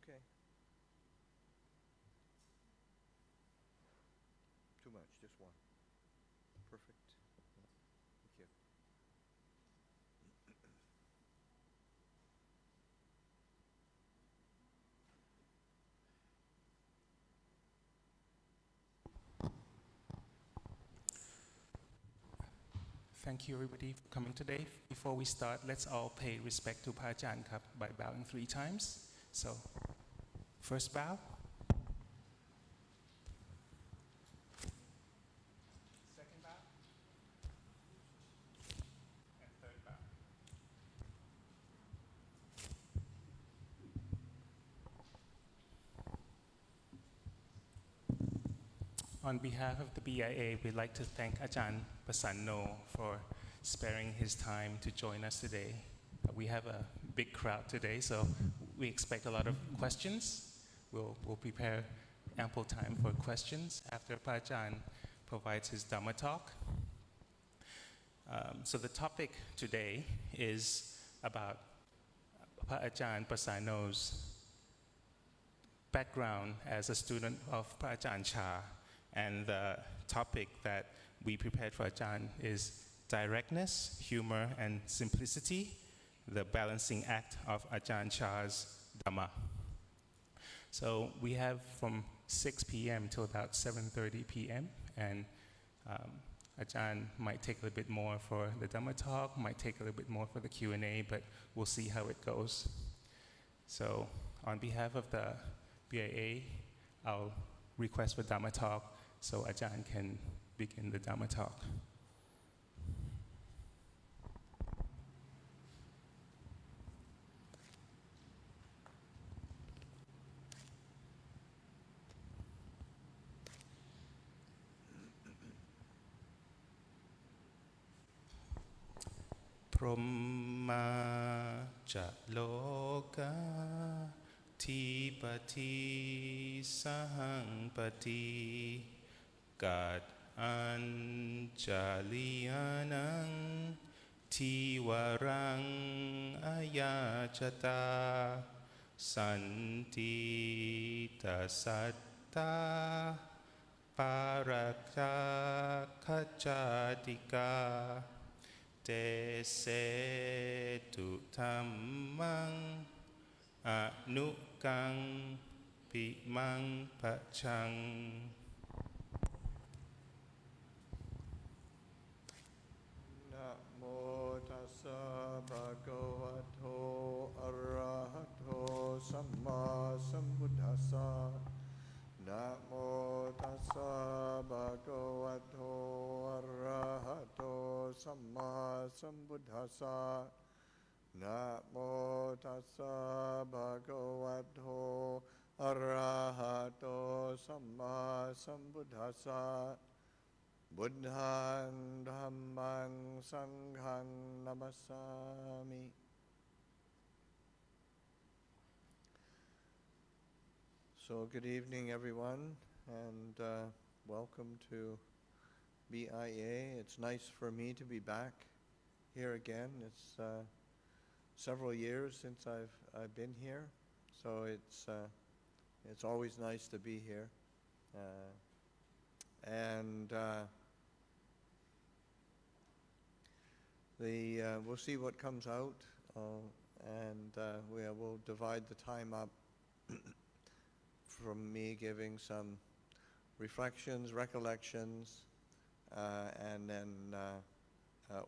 Okay. Too much, just one. Perfect. Thank you. Thank you everybody for coming today. Before we start, let's all pay respect to Pa Ajahn Kap by bowing 3 times. So, first bow. Second bow. And third bow. On behalf of the BIA, we'd like to thank Ajahn Pasanno for sparing his time to join us today. We have a big crowd today, so we expect a lot of questions. We'll prepare ample time for questions after Pa Ajahn provides his Dhamma Talk. So the topic today is about Pa Ajahn Pasanno's background as a student of Pa Ajahn Chah. And the topic that we prepared for Ajahn is directness, humor, and simplicity, the balancing act of Ajahn Chah's Dhamma. So we have from 6 p.m. to about 7:30 p.m. And Ajahn might take a little bit more for the Dhamma talk, might take a little bit more for the Q&A, but we'll see how it goes. So on behalf of the BIA, I'll request for Dhamma talk so Ajahn can begin the Dhamma talk. Brahma ja loka Tipati sahang pati Gat anjalianang Tiwarang ayachata Santi tasatta Parakha kachatika Te se tu dhammang Anukang Pimang Pachang. Namo tassa bhagavato arahato samma sambuddhassa. Namo tassa bhagavato arahato samma sambuddhassa. Namo tassa bhagavato arahato samma sambuddhassa. Buddhaṃ Dhammaṃ Sanghaṃ Namasami. So good evening everyone, and welcome to BIA. It's nice for me to be back here again. It's several years since I've been here, so it's always nice to be here, and we'll see what comes out, and we'll divide the time up from me giving some reflections, recollections, and then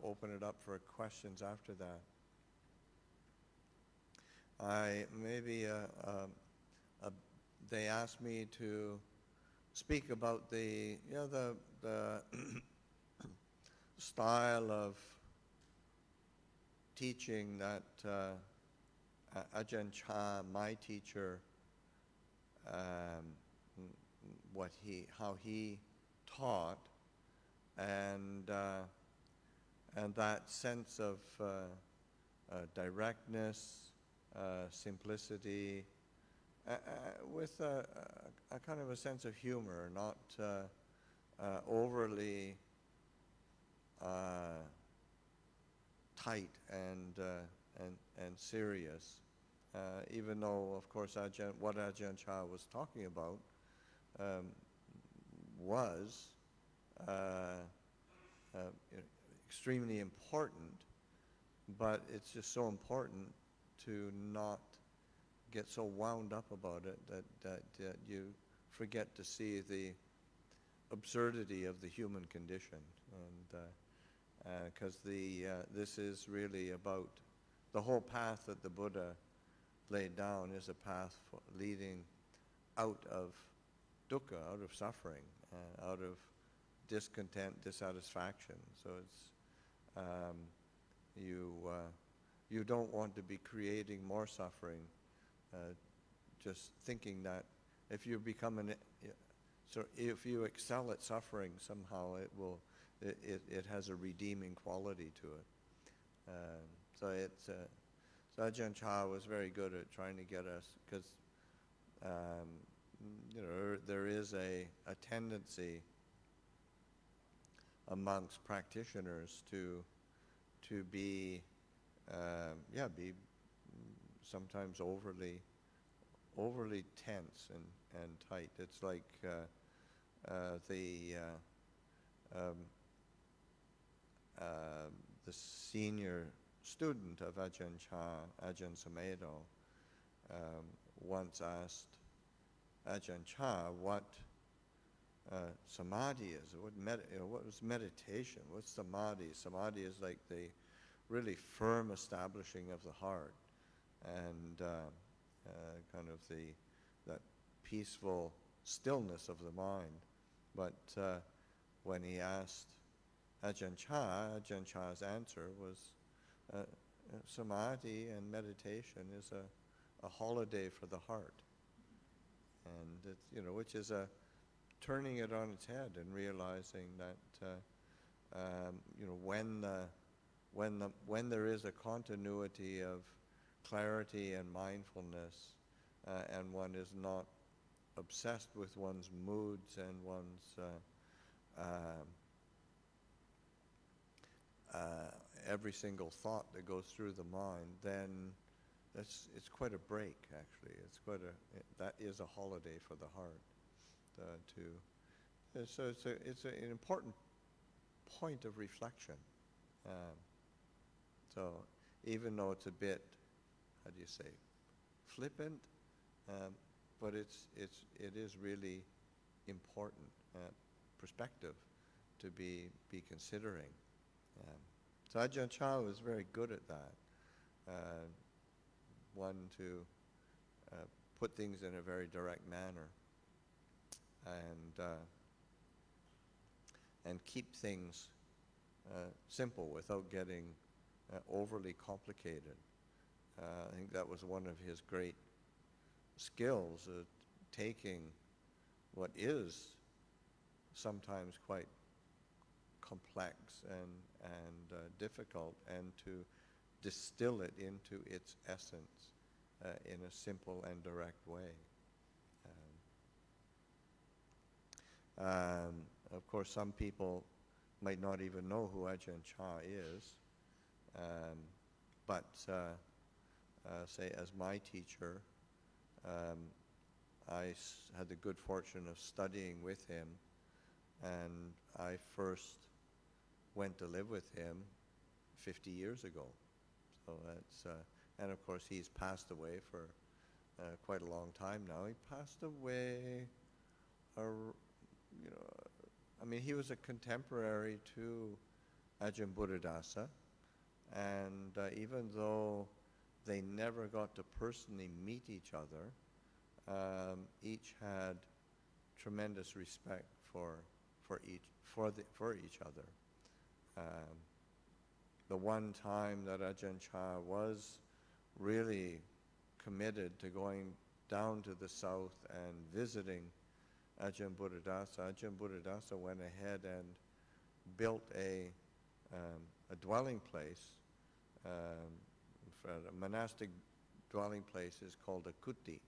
open it up for questions after that. They asked me to speak about the style of teaching that Ajahn Chah, my teacher, how he taught, and that sense of directness, simplicity, with a kind of a sense of humor, not overly tight and serious, even though, of course, what Ajahn Chah was talking about um, was uh, extremely important, but it's just so important to not get so wound up about it that you forget to see the absurdity of the human condition, and because this is really about the whole path that the Buddha laid down is a path leading out of dukkha, out of suffering, out of discontent, dissatisfaction. So it's you don't want to be creating more suffering, just thinking that if you become so if you excel at suffering, somehow it has a redeeming quality to it. So Ajahn Chah was very good at trying to get us, because there is a tendency amongst practitioners to be be sometimes overly tense and tight. It's like the senior student of Ajahn Chah, Ajahn Sumedho, once asked Ajahn Chah what samadhi is. What was meditation? What's samadhi? Samadhi is like the really firm establishing of the heart, and kind of that peaceful stillness of the mind. But when he asked Ajahn Chah's answer was samadhi and meditation is a holiday for the heart, and it's, which is a turning it on its head and realizing that when there is a continuity of clarity and mindfulness, and one is not obsessed with one's moods and one's every single thought that goes through the mind, then it's quite a break, actually. That is a holiday for the heart. So it's an important point of reflection. So even though it's a bit, how do you say, flippant, but it is really important perspective to be considering. So Ajahn Chah was very good at that. One, to put things in a very direct manner, and keep things simple without getting overly complicated. I think that was one of his great skills, taking what is sometimes quite complex and difficult, and to distill it into its essence in a simple and direct way. Of course, some people might not even know who Ajahn Chah is, but say as my teacher, I had the good fortune of studying with him, and I first went to live with him 50 years ago. So that's, and of course he's passed away for quite a long time now. He passed away, he was a contemporary to Ajahn Buddhadasa, and even though they never got to personally meet each other, each had tremendous respect for each other. The one time that Ajahn Chah was really committed to going down to the south and visiting Ajahn Buddhadasa went ahead and built a dwelling place. A monastic dwelling place is called a kuti,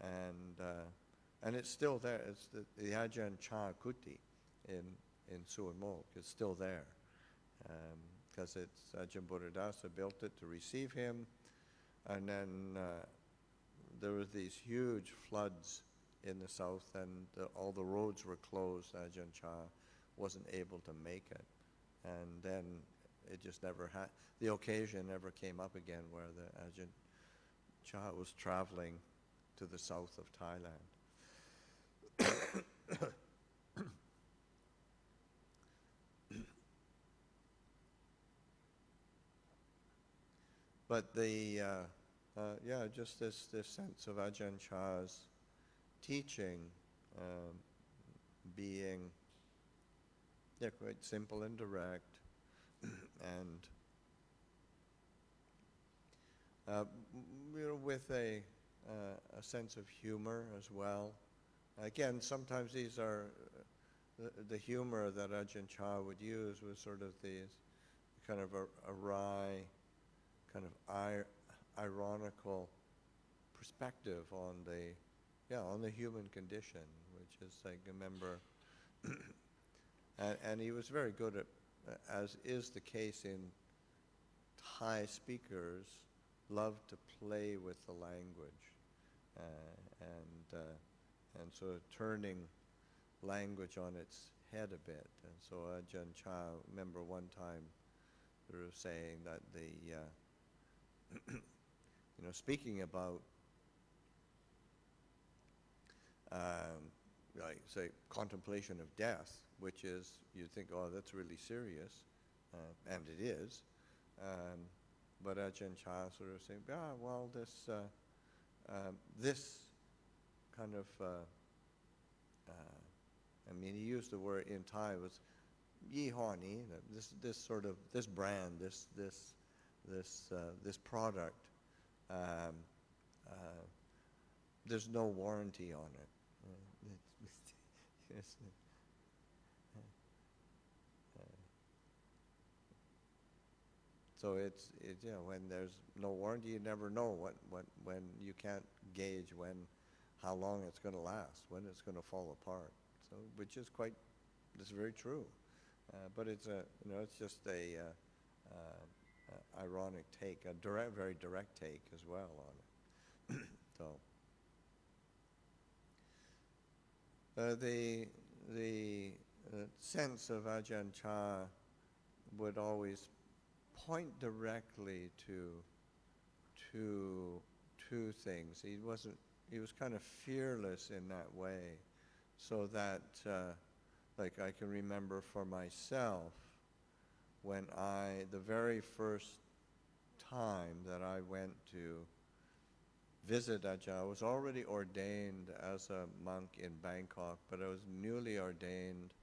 and it's still there. It's the Ajahn Chah kuti in Suwon. It's still there, because it's Ajahn Buddhadasa built it to receive him. And then there were these huge floods in the south, and all the roads were closed. Ajahn Chah wasn't able to make it. And then it just never had, the occasion never came up again where the Ajahn Chah was traveling to the south of Thailand. But just this sense of Ajahn Chah's teaching being quite simple and direct, and with a sense of humor as well. Again, sometimes these are the humor that Ajahn Chah would use was sort of these kind of a wry, kind of ironical perspective on the human condition, which is, I remember, and he was very good at, as is the case in Thai speakers, love to play with the language, and sort of turning language on its head a bit. And so Ajahn Chah, remember one time, sort of saying that speaking about, like, say, contemplation of death, which is, you think, oh, that's really serious, and it is. But Ajahn Chah sort of saying, well, this kind of, he used the word in Thai was yihani, this brand, this product, there's no warranty on it. So it's when there's no warranty, you never know when you can't gauge how long it's going to last, when it's going to fall apart. So, which is it's very true, but it's just a ironic take, very direct take as well on it. So the sense of Ajahn Chah would always point directly to two things. He was kind of fearless in that way, so that like I can remember for myself when the very first time that I went to visit Ajahn, I was already ordained as a monk in Bangkok, but I was newly ordained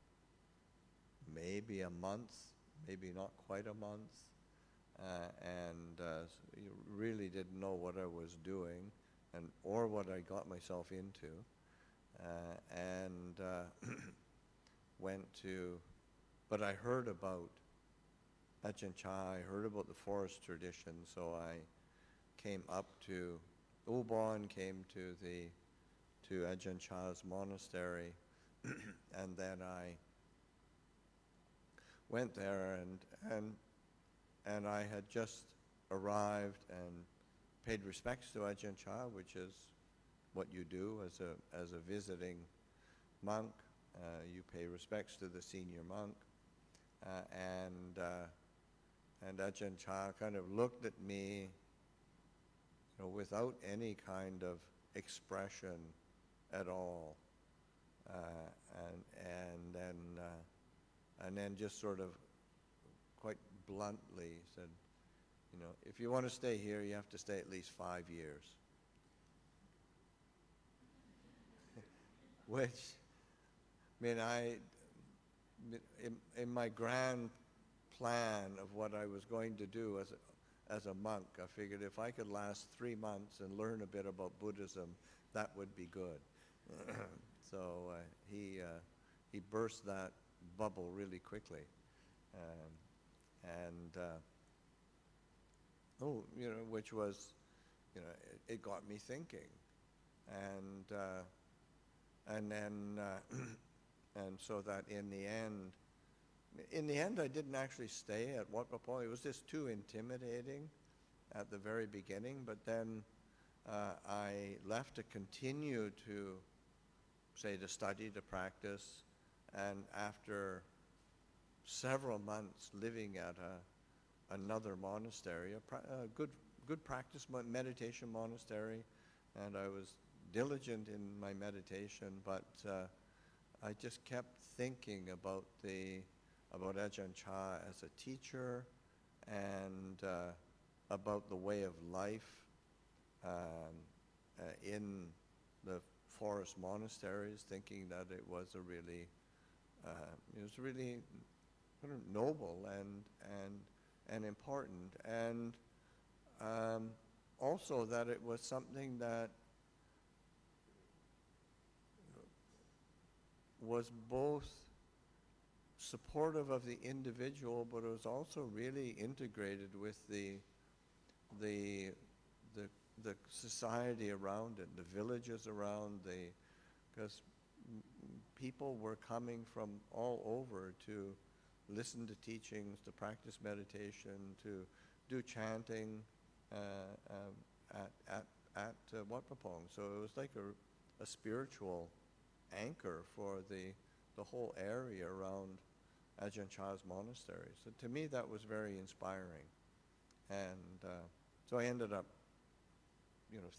maybe a month, maybe not quite a month, and really didn't know what I was doing or what I got myself into, and but I heard about Ajahn Chah, I heard about the forest tradition, so I came up to Ubon, came to Ajahn Chah's monastery, and then I went there, and I had just arrived and paid respects to Ajahn Chah, which is what you do as a visiting monk. You pay respects to the senior monk, and Ajahn Chah kind of looked at me, without any kind of expression at all, and then just sort of quite bluntly said, if you want to stay here, you have to stay at least 5 years. Which, in my grand plan of what I was going to do as a monk, I figured if I could last 3 months and learn a bit about Buddhism, that would be good. So he burst that bubble really quickly, which was, it got me thinking, and then and so that in the end I didn't actually stay at Wat Pah Pong. It was just too intimidating, at the very beginning, but then I left to continue to, say, to study, to practice, and after several months living at another monastery, a good practice meditation monastery, and I was diligent in my meditation, but I just kept thinking about Ajahn Chah as a teacher, and about the way of life in the forest monasteries, thinking that it was really kind of noble and important, and also that it was something that was both supportive of the individual, but it was also really integrated with the society around it, the villages around, because people were coming from all over to listen to teachings, to practice meditation, to do chanting at Wat Pah Pong. So it was like a spiritual anchor for the whole area around Ajahn Chah's monastery. So to me that was very inspiring. And so I ended up,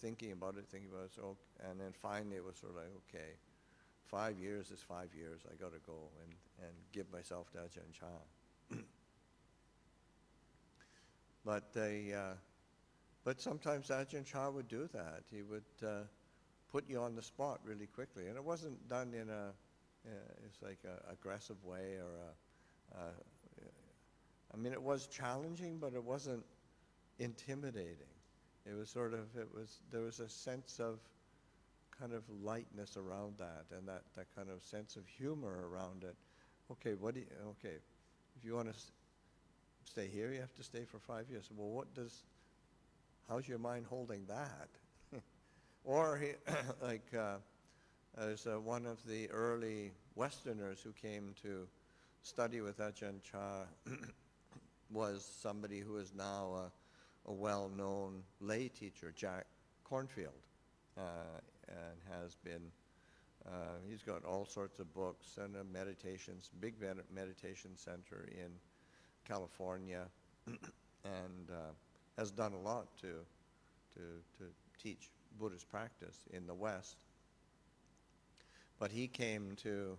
thinking about it, so, and then finally it was sort of like, okay, 5 years is 5 years, I got to go and give myself to Ajahn Chah. But sometimes Ajahn Chah would do that. He would put you on the spot really quickly, and it wasn't done in it's like a aggressive way or I mean, it was challenging, but it wasn't intimidating. It was there was a sense of kind of lightness around that, and that kind of sense of humor around it. Okay, if you want to stay here, you have to stay for 5 years. Well, how's your mind holding that? Or there's one of the early Westerners who came to study with Ajahn Chah was somebody who is now a well-known lay teacher, Jack Cornfield, and has been, he's got all sorts of books and a big meditation center in California, and has done a lot to teach Buddhist practice in the West. But he came to,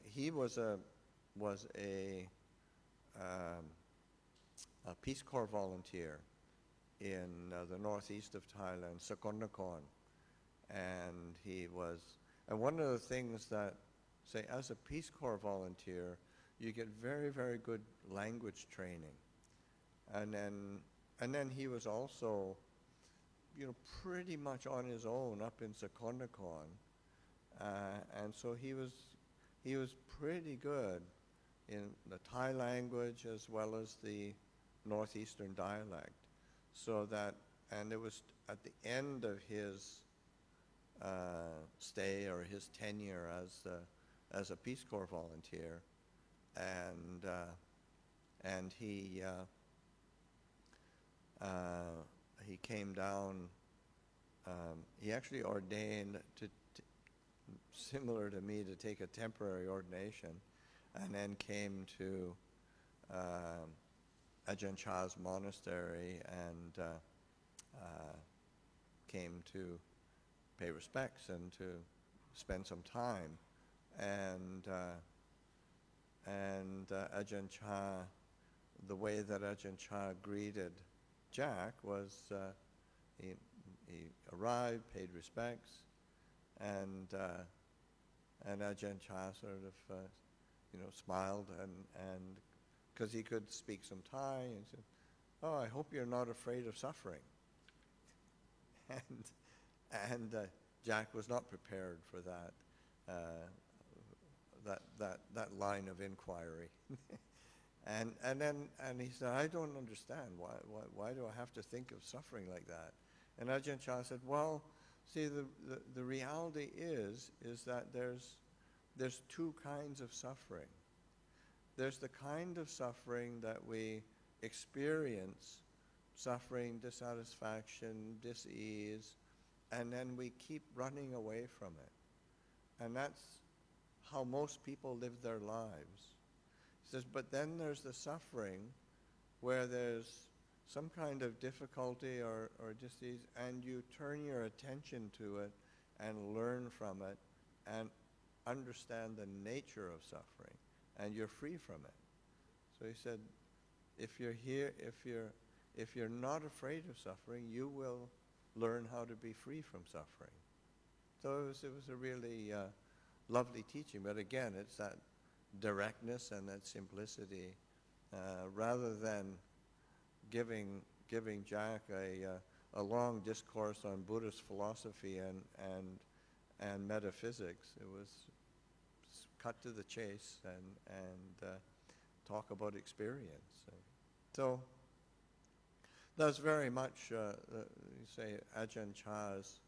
he was a Peace Corps volunteer in the northeast of Thailand, Sakonnakorn, and one of the things that, say, as a Peace Corps volunteer, you get very, very good language training, and then he was also, pretty much on his own up in Sakonnakorn, and so he was pretty good in the Thai language as well as the northeastern dialect. So that, and it was at the end of his stay or his tenure as a Peace Corps volunteer, and he came down. He actually ordained similar to me, to take a temporary ordination, and then came to Ajahn Chah's monastery and came to pay respects and to spend some time. And Ajahn Chah, the way that Ajahn Chah greeted Jack was he arrived, paid respects, and Ajahn Chah sort of smiled and because he could speak some Thai, and said, "Oh, I hope you're not afraid of suffering." And Jack was not prepared for that line of inquiry. And he said, "I don't understand. Why do I have to think of suffering like that?" And Ajahn Chah said, "Well, see, the reality is that there's two kinds of suffering. There's the kind of suffering that we experience suffering, dissatisfaction, dis-ease, and then we keep running away from it. And that's how most people live their lives. He says, but then there's the suffering where there's some kind of difficulty or disease, and you turn your attention to it and learn from it and understand the nature of suffering, and you're free from it. So he said, if you're not afraid of suffering, you will learn how to be free from suffering. So it was a really lovely teaching, but again, it's that directness and that simplicity, rather than giving Jack a long discourse on Buddhist philosophy and metaphysics. It was cut to the chase and talk about experience. So that's very much, you say, Ajahn Chah's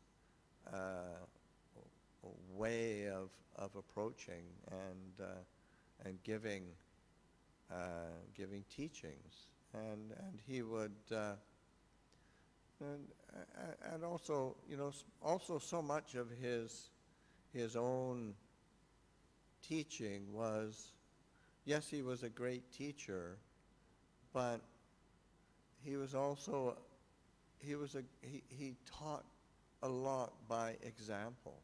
way of approaching and giving teachings. And he would, and also, also so much of his own teaching was, yes, he was a great teacher, but he was also, he taught a lot by example,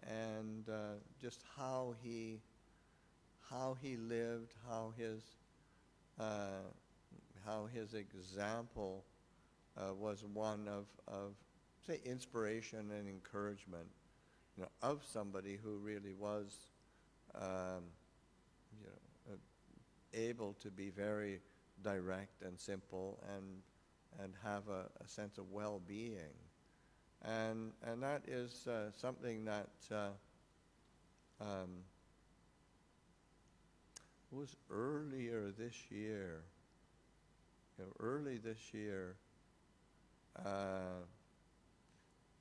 and just how he lived, how his example was one of say inspiration and encouragement, of somebody who really was able to be very direct and simple and have a sense of well-being, and that is something that was earlier this year. Early this year,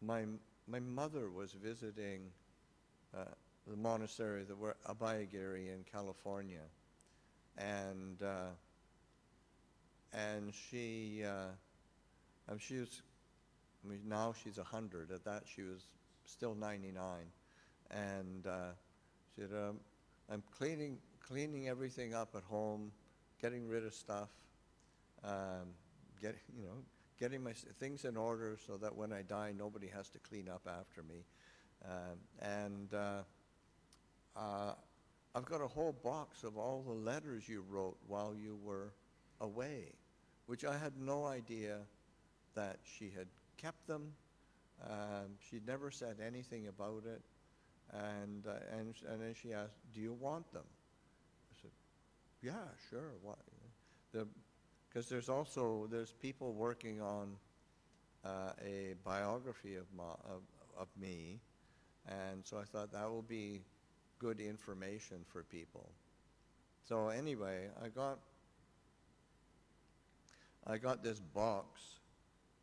my mother was visiting the monastery that we're Abhayagiri in California, and she was, now she's 100. At that she was still 99, and she said, I'm cleaning everything up at home, getting rid of stuff, getting my things in order so that when I die, nobody has to clean up after me. I've got a whole box of all the letters you wrote while you were away, which I had no idea that she had kept them. She'd never said anything about it. And then she asked, do you want them? I said, yeah, sure. Because there's people working on a biography of me, and so I thought that will be good information for people. So anyway, I got this box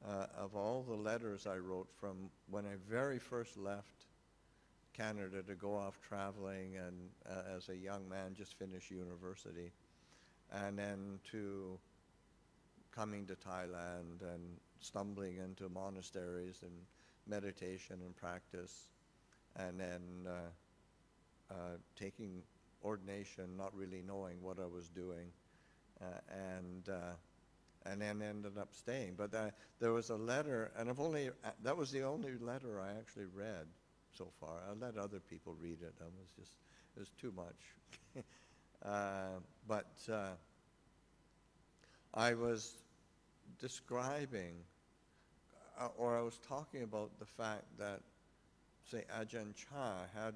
of all the letters I wrote from when I very first left Canada to go off traveling, and as a young man, just finished university, and then to coming to Thailand and stumbling into monasteries and meditation and practice, and then taking ordination, not really knowing what I was doing, and then ended up staying. But there was a letter, and that was the only letter I actually read so far. I let other people read it. It was too much. But I was describing, or I was talking about the fact that, say, Ajahn Chah had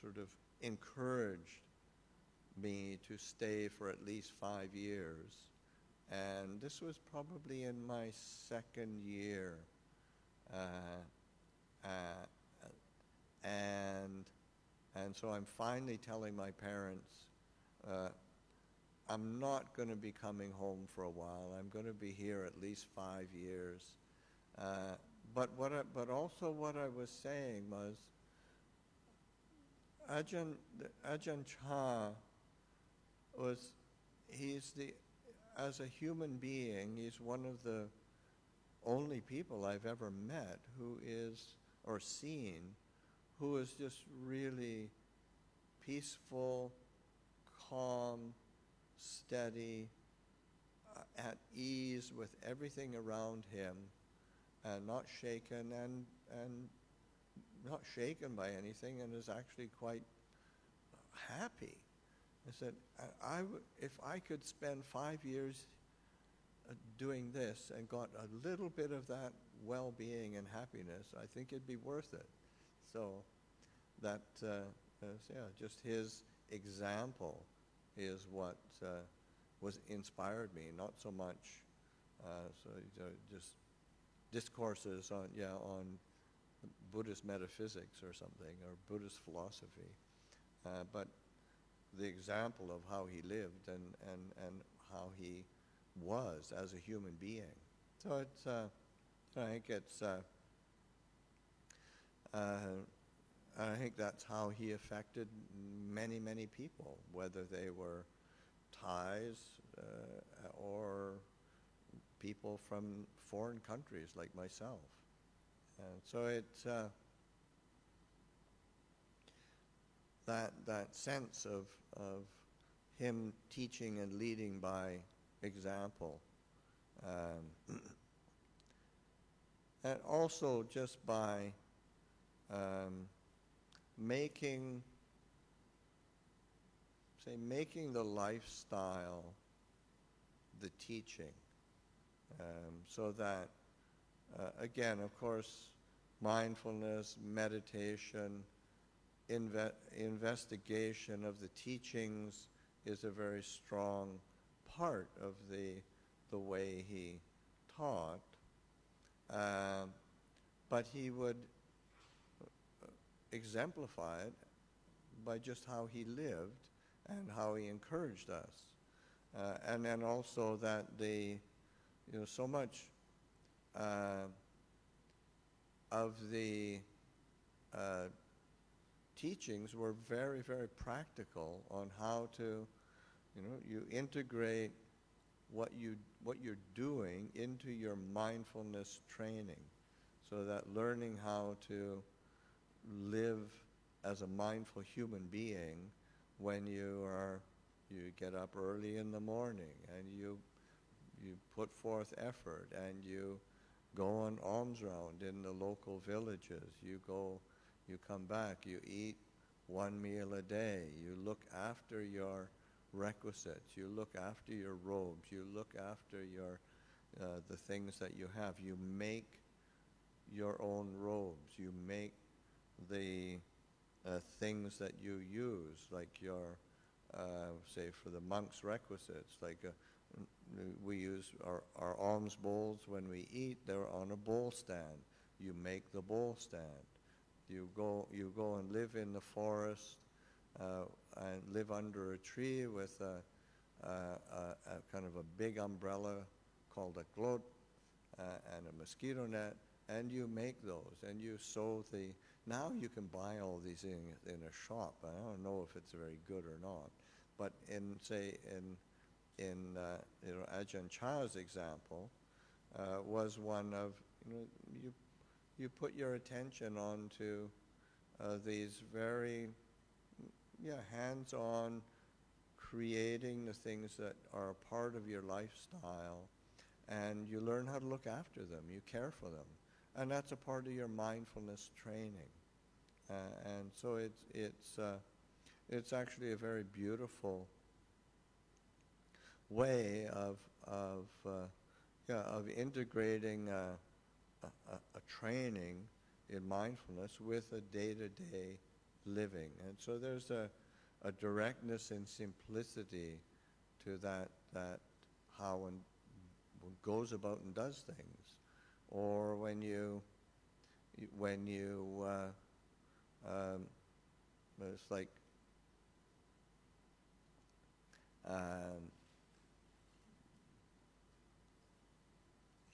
sort of encouraged me to stay for at least 5 years, and this was probably in my second year, and so I'm finally telling my parents, I'm not going to be coming home for a while. I'm going to be here at least 5 years. But also what I was saying was, Ajahn Chah was as a human being, he's one of the only people I've ever met who is, or seen, who is just really peaceful, calm, steady, at ease with everything around him, and not shaken and not shaken by anything, and is actually quite happy. I said, if I could spend 5 years doing this and got a little bit of that well-being and happiness, I think it'd be worth it. So that, just his example is what was inspired me, not so much just discourses on Buddhist metaphysics or something, or Buddhist philosophy, but the example of how he lived and how he was as a human being. So it's, I think it's, I think that's how he affected many, many people, whether they were Thais or people from foreign countries like myself. And so it's that sense of him teaching and leading by example. And also just by making the lifestyle the teaching, so that, again, of course, mindfulness, meditation, investigation of the teachings is a very strong part of the way he taught, but he would exemplify it by just how he lived and how he encouraged us. And then also that so much of the teachings were very, very practical on how to, you integrate what you're doing into your mindfulness training, so that learning how to live as a mindful human being when you get up early in the morning and you put forth effort and you go on alms round in the local villages, you come back, you eat one meal a day, you look after your requisites, you look after your robes, you look after the things that you have, you make your own robes, you make the things that you use, like your, say for the monks' requisites, like we use our alms bowls when we eat, they're on a bowl stand. You make the bowl stand. You go and live in the forest and live under a tree with a kind of a big umbrella called a glot and a mosquito net, and you make those, and you sew the. Now you can buy all these in a shop. I don't know if it's very good or not, but in Ajahn Chah's example was one of you put your attention onto these very hands-on, creating the things that are a part of your lifestyle, and you learn how to look after them, you care for them, and that's a part of your mindfulness training. And so it's actually a very beautiful way of integrating a training in mindfulness with a day-to-day living. And so there's a directness and simplicity to that how one goes about and does things. Or when you it's like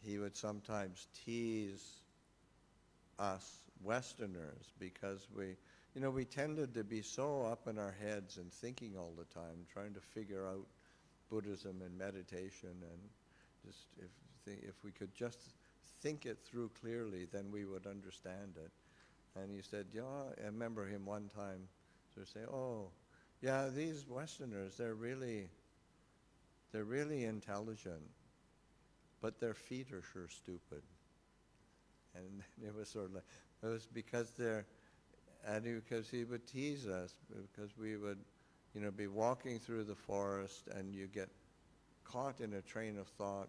he would sometimes tease us Westerners because we tended to be so up in our heads and thinking all the time, trying to figure out Buddhism and meditation, and just if we could just think it through clearly, then we would understand it. And he said, I remember him one time sort of say, oh, yeah, these Westerners, they're really intelligent, but their feet are sure stupid. And it was sort of like, it was because because he would tease us, because we would, be walking through the forest and you get caught in a train of thought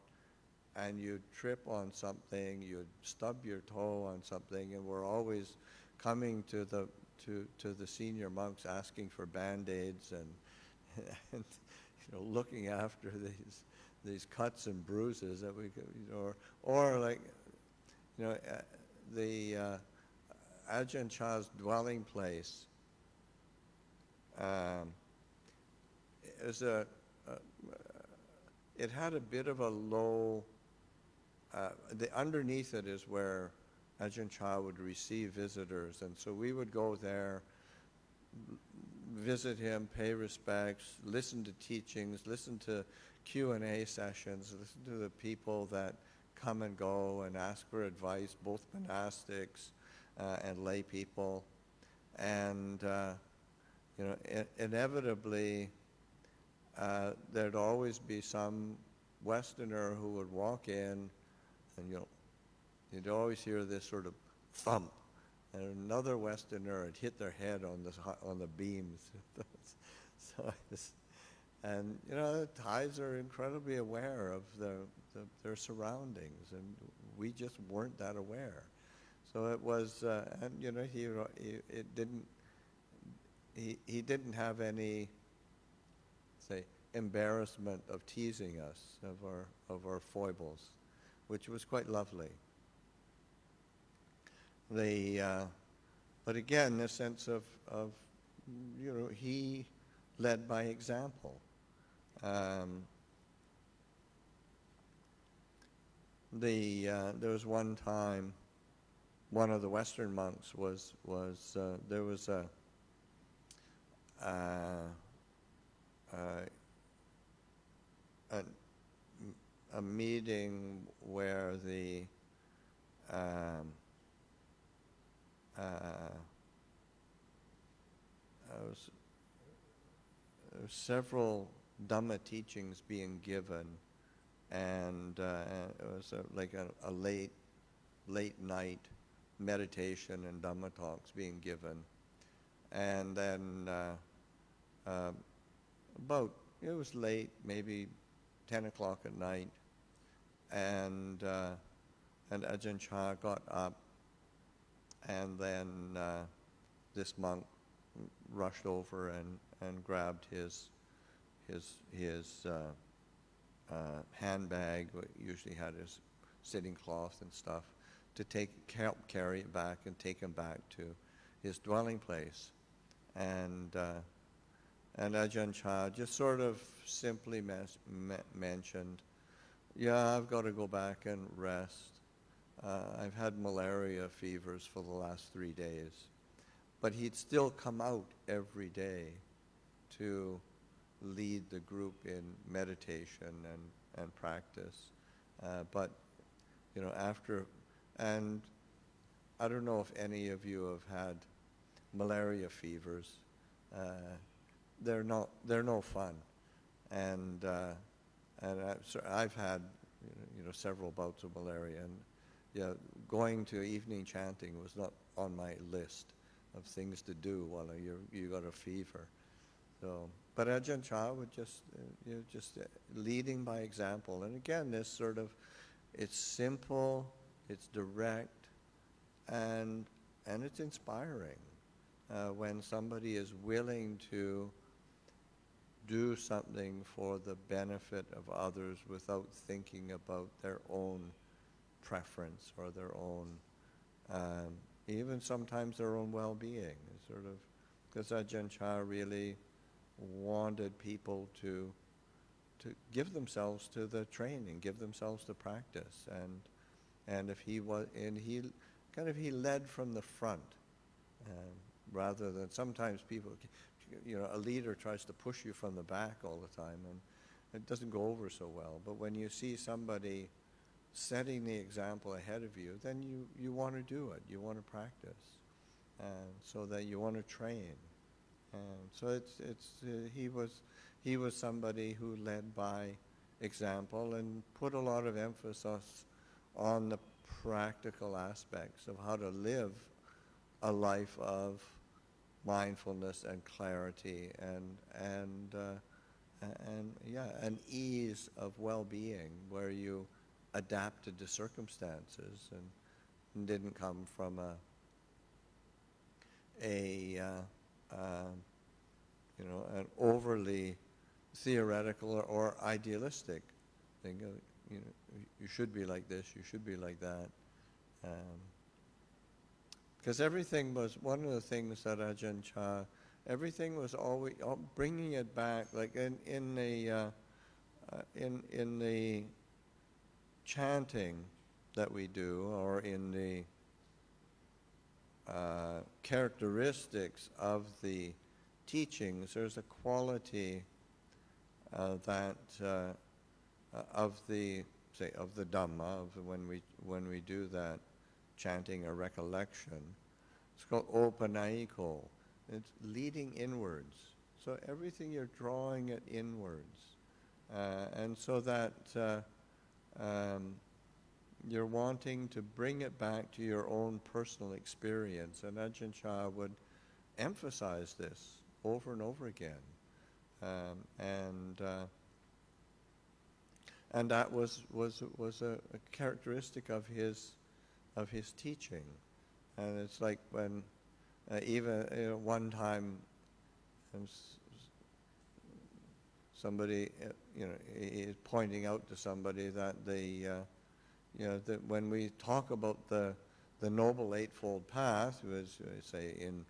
and you trip on something, you stub your toe on something, and we're always coming to the senior monks asking for Band-Aids and looking after these cuts and bruises that we could, or like, the Ajahn Chah's dwelling place it had a bit of a low, underneath it is where Ajahn Chah would receive visitors, and so we would go there, visit him, pay respects, listen to teachings, listen to Q&A sessions, listen to the people that come and go and ask for advice, both monastics and lay people. And inevitably there'd always be some Westerner who would walk in, and you'd always hear this sort of thump, and another Westerner had hit their head on the beams. And the Thais are incredibly aware of their surroundings, and we just weren't that aware. So it was, and he didn't have any, say, embarrassment of teasing us of our foibles, which was quite lovely. But again, the sense of he led by example. There was one time, one of the Western monks there was a meeting where there was several Dhamma teachings being given, and it was like a late night meditation and Dhamma talks being given. And then it was late, maybe 10 o'clock at night, and Ajahn Chah got up, and then this monk rushed over and grabbed his handbag, usually had his sitting cloth and stuff, to help carry it back and take him back to his dwelling place. And Ajahn Chah just sort of simply mentioned, yeah, I've got to go back and rest. I've had malaria fevers for the last 3 days. But he'd still come out every day to lead the group in meditation and practice. But after, and I don't know if any of you have had malaria fevers. They're no fun, and I've had several bouts of malaria, and going to evening chanting was not on my list of things to do while you got a fever. So, but Ajahn Chah would just leading by example, and again, this sort of, it's simple, it's direct, and it's inspiring when somebody is willing to do something for the benefit of others without thinking about their own preference or their own, even sometimes their own well-being. Sort of, because Ajahn Chah really wanted people to give themselves to the training, give themselves to practice, and if he led from the front, rather than sometimes people, a leader tries to push you from the back all the time, and it doesn't go over so well. But when you see somebody setting the example ahead of you, then you want to do it. You want to practice, and so that you want to train. And so he was somebody who led by example and put a lot of emphasis on the practical aspects of how to live a life of mindfulness and clarity and an ease of well-being where you adapted to circumstances and didn't come from an overly theoretical or idealistic thing. You should be like this, you should be like that. Because everything was, one of the things that Ajahn Chah, everything was always bringing it back, like in the chanting that we do, or in the characteristics of the teachings, there's a quality that of the Dhamma, of when we do that chanting or recollection. It's called opanaiko. It's leading inwards. So everything you're drawing it inwards, and so that you're wanting to bring it back to your own personal experience. And Ajahn Chah would emphasize this over and over again. And that was a characteristic of his teaching. And it's like when even one time somebody is pointing out to somebody that that when we talk about the Noble Eightfold Path, as say in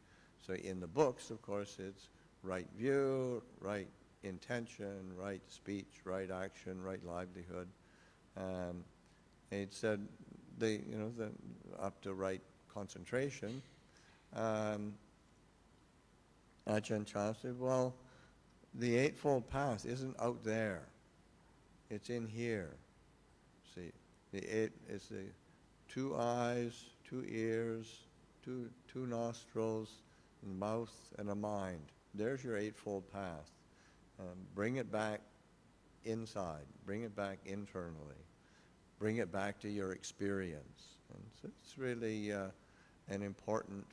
the books, of course, it's right view, right intention, right speech, right action, right livelihood. It said up to right concentration. Ajahn Chah said, well, the Eightfold Path isn't out there. It's in here. See, it's the 2 eyes, 2 ears, two nostrils, a mouth, and a mind. There's your Eightfold Path. Bring it back inside. Bring it back internally. Bring it back to your experience. And so it's really an important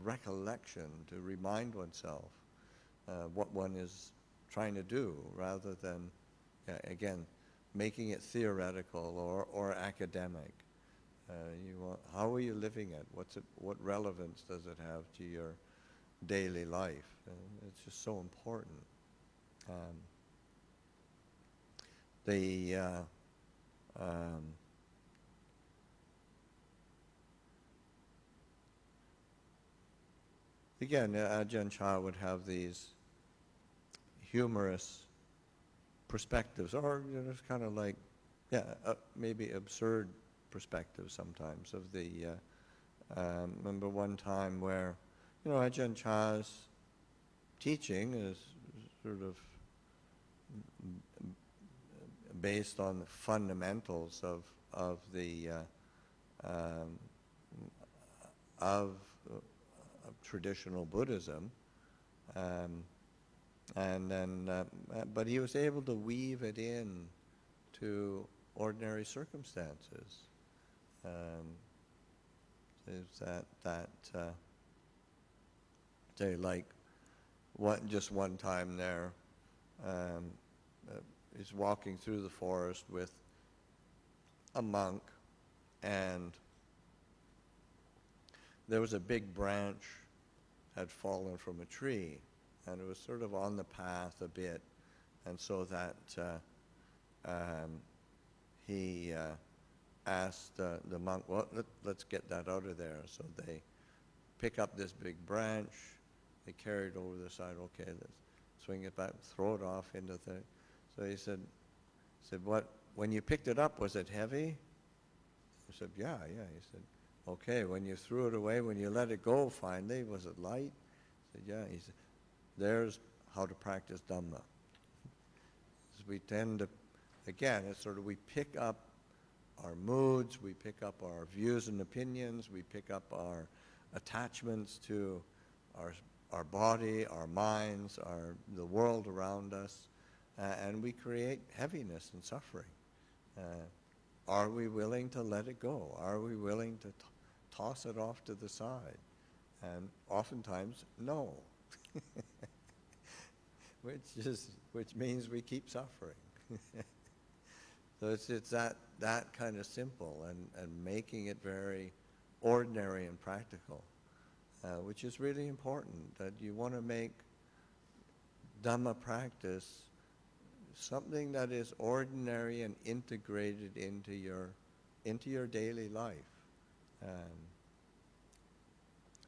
recollection to remind oneself what one is trying to do, rather than, again, making it theoretical or academic. How are you living it? What relevance does it have to your daily life? And it's just so important. Again, Ajahn Chah would have these humorous perspectives, or it's kind of like, maybe absurd perspectives sometimes of the. Remember one time where, Ajahn Chah's teaching is sort of based on the fundamentals of traditional Buddhism, and then but he was able to weave it in to ordinary circumstances. There's that say, like just one time there, he's walking through the forest with a monk, and there was a big branch had fallen from a tree, and it was sort of on the path a bit, and so that he asked the monk, well, let's get that out of there. So they pick up this big branch, they carry it over the side, okay, let's swing it back, throw it off into the, so he said, what, when you picked it up, was it heavy? He said, yeah. He said, okay, when you threw it away, when you let it go finally, was it light? I said, yeah. He said, there's how to practice Dhamma. We tend to, again, it's sort of we pick up our moods, we pick up our views and opinions, we pick up our attachments to our body, our minds, the world around us, and we create heaviness and suffering. Are we willing to let it go? Are we willing to toss it off to the side? And oftentimes, no. Which means we keep suffering. So it's that kind of simple and making it very ordinary and practical, which is really important, that you want to make Dhamma practice something that is ordinary and integrated into your daily life.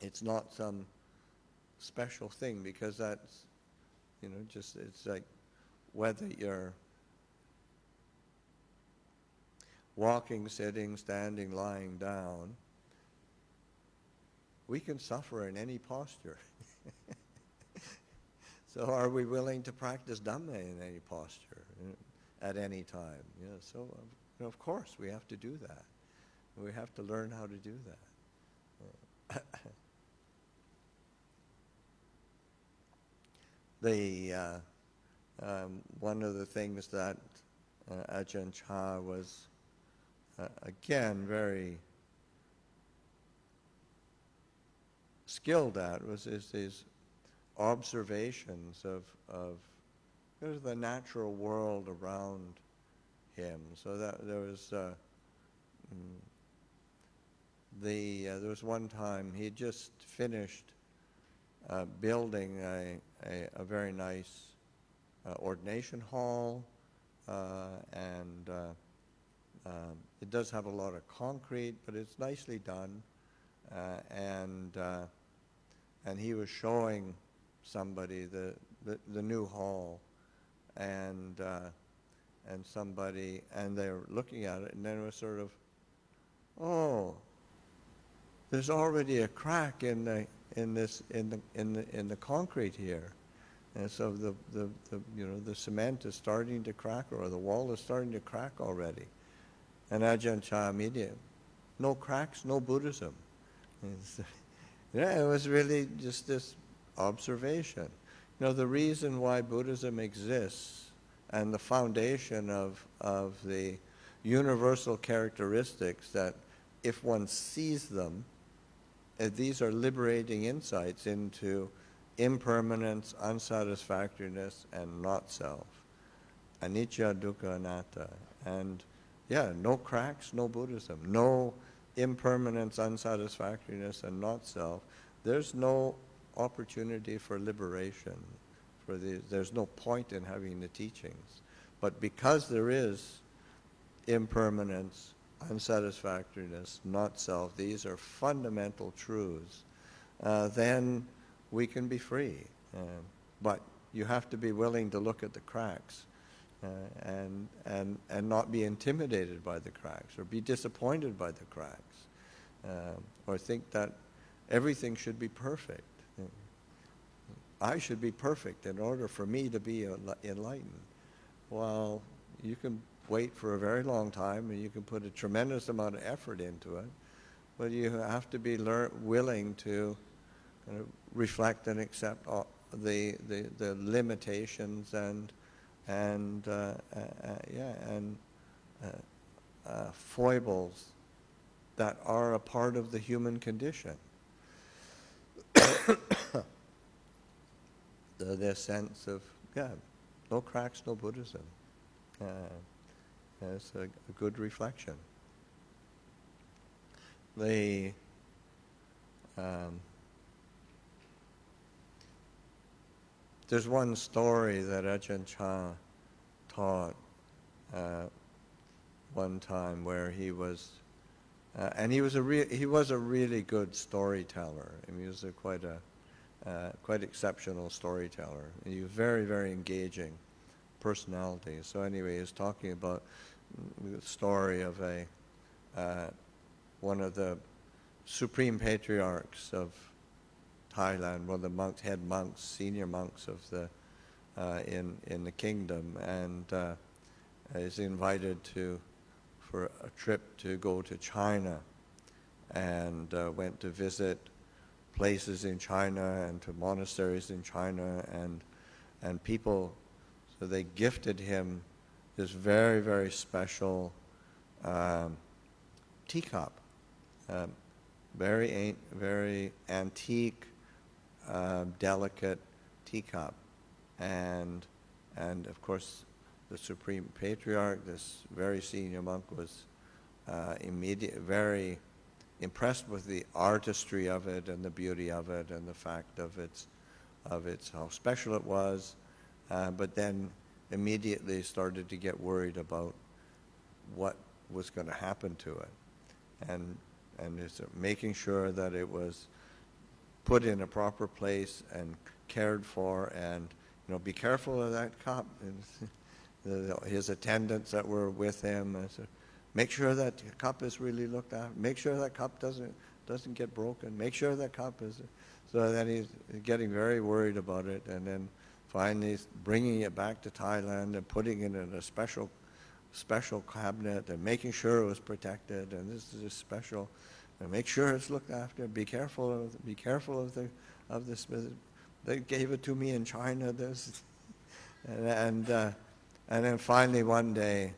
It's not some special thing, because that's, just, it's like whether you're walking, sitting, standing, lying down, we can suffer in any posture. So are we willing to practice Dhamma in any posture, at any time? So of course we have to do that. We have to learn how to do that. One of the things that Ajahn Chah was, again, very skilled at was his observations of the natural world around him. So that there was one time he just finished building a very nice ordination hall, and it does have a lot of concrete, but it's nicely done. And he was showing somebody the new hall, and they were looking at it, and then it was sort of, oh, there's already a crack in the concrete here. And so the cement is starting to crack, or the wall is starting to crack already. And Ajahn Chah immediately, no cracks, no Buddhism. Yeah, it was really just this observation. The reason why Buddhism exists and the foundation of the universal characteristics, that if one sees them, these are liberating insights into impermanence, unsatisfactoriness, and not self. Anicca, dukkha, anatta. And yeah, no cracks, no Buddhism. No impermanence, unsatisfactoriness, and not self. There's no opportunity for liberation. There's no point in having the teachings. But because there is impermanence, unsatisfactoriness, not self, these are fundamental truths, then we can be free. But you have to be willing to look at the cracks and not be intimidated by the cracks, or be disappointed by the cracks, or think that everything should be perfect. I should be perfect in order for me to be enlightened. Well, you can wait for a very long time, and you can put a tremendous amount of effort into it, but you have to be willing to kind of reflect and accept the limitations and foibles that are a part of the human condition. This sense of, no cracks, no Buddhism. It's a good reflection. There's one story that Ajahn Chah taught one time, where he was, and he was a really good storyteller. I mean, he was quite exceptional storyteller. He was very, very engaging personality. So anyway, he was talking about the story of one of the supreme patriarchs of Thailand, one of the head monks, senior monks of the in the kingdom, and is invited for a trip to go to China, and went to visit places in China and to monasteries in China, and people. So they gifted him this very, very special teacup, very antique, delicate teacup, and of course the Supreme Patriarch, this very senior monk, was very impressed with the artistry of it and the beauty of it and the fact of its how special it was, but then immediately started to get worried about what was going to happen to it, and is making sure that it was put in a proper place and cared for, and be careful of that cup. And his attendants that were with him, make sure that cup is really looked after. Make sure that cup doesn't get broken. Make sure that cup is. So then he's getting very worried about it, and then finally bringing it back to Thailand and putting it in a special cabinet and making sure it was protected. And this is special. And make sure it's looked after. Be careful of this. They gave it to me in China. And then finally one day,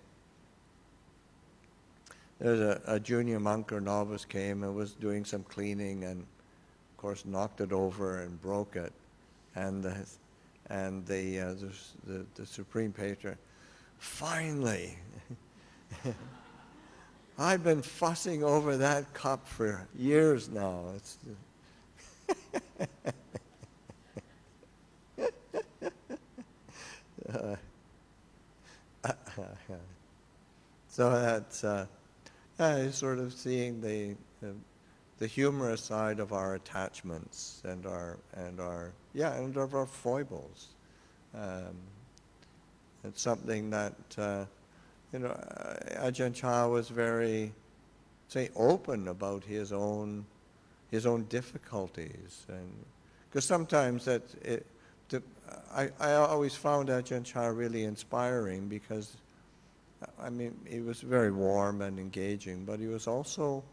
there's a junior monk or novice came and was doing some cleaning, and of course knocked it over and broke it, and the Supreme Patriarch, finally. I've been fussing over that cup for years now. So that's sort of seeing the humorous side of our attachments and our foibles. It's something that Ajahn Chah was very, open about his own difficulties, and because sometimes I always found Ajahn Chah really inspiring, because he was very warm and engaging, but he was also,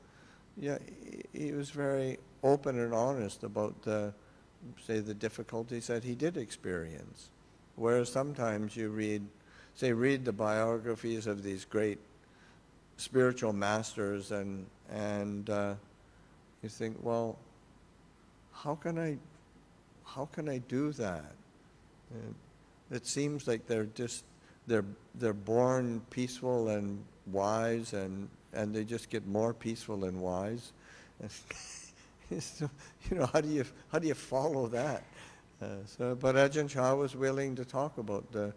he was very open and honest about the difficulties that he did experience. Whereas sometimes you read the biographies of these great spiritual masters, and you think, well, how can I do that? It seems like they're born peaceful and wise, and they just get more peaceful and wise. So, how do you follow that? But Ajahn Chah was willing to talk about the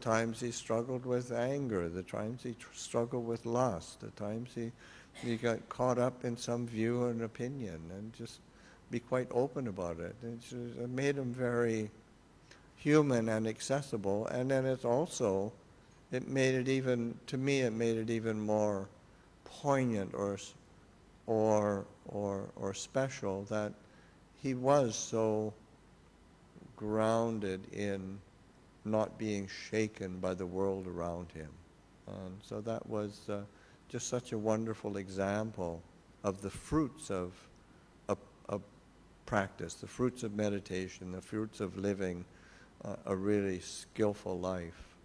times he struggled with anger, the times he struggled with lust, the times he got caught up in some view and opinion, and just be quite open about it. It made him very human and accessible, and then it made it even more poignant or special that he was so grounded in not being shaken by the world around him. And so that was just such a wonderful example of the fruits of practice, the fruits of meditation, the fruits of living a really skillful life.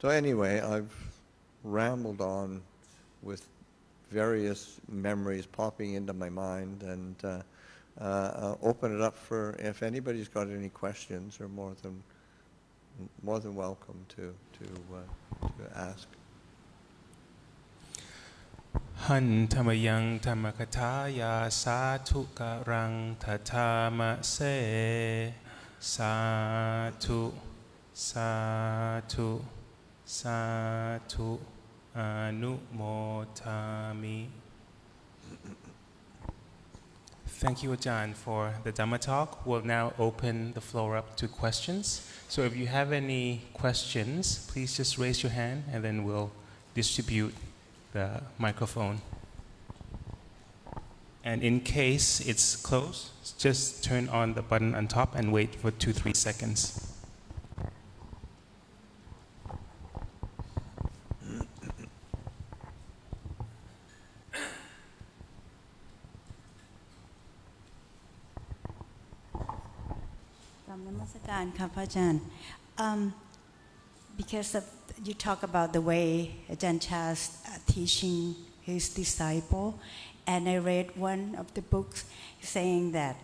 So anyway, I've rambled on with various memories popping into my mind, and I'll open it up for if anybody's got any questions, or more than welcome to ask. Han tamayang tamakataya satu karang tatama se satu satu satu anumotami. Thank you, Ajahn, for the Dhamma Talk. We'll now open the floor up to questions. So if you have any questions, please just raise your hand, and then we'll distribute the microphone. And in case it's closed, just turn on the button on top and wait for 2-3 seconds. Because you talk about the way Ajahn Chah's teaching his disciple, and I read one of the books saying that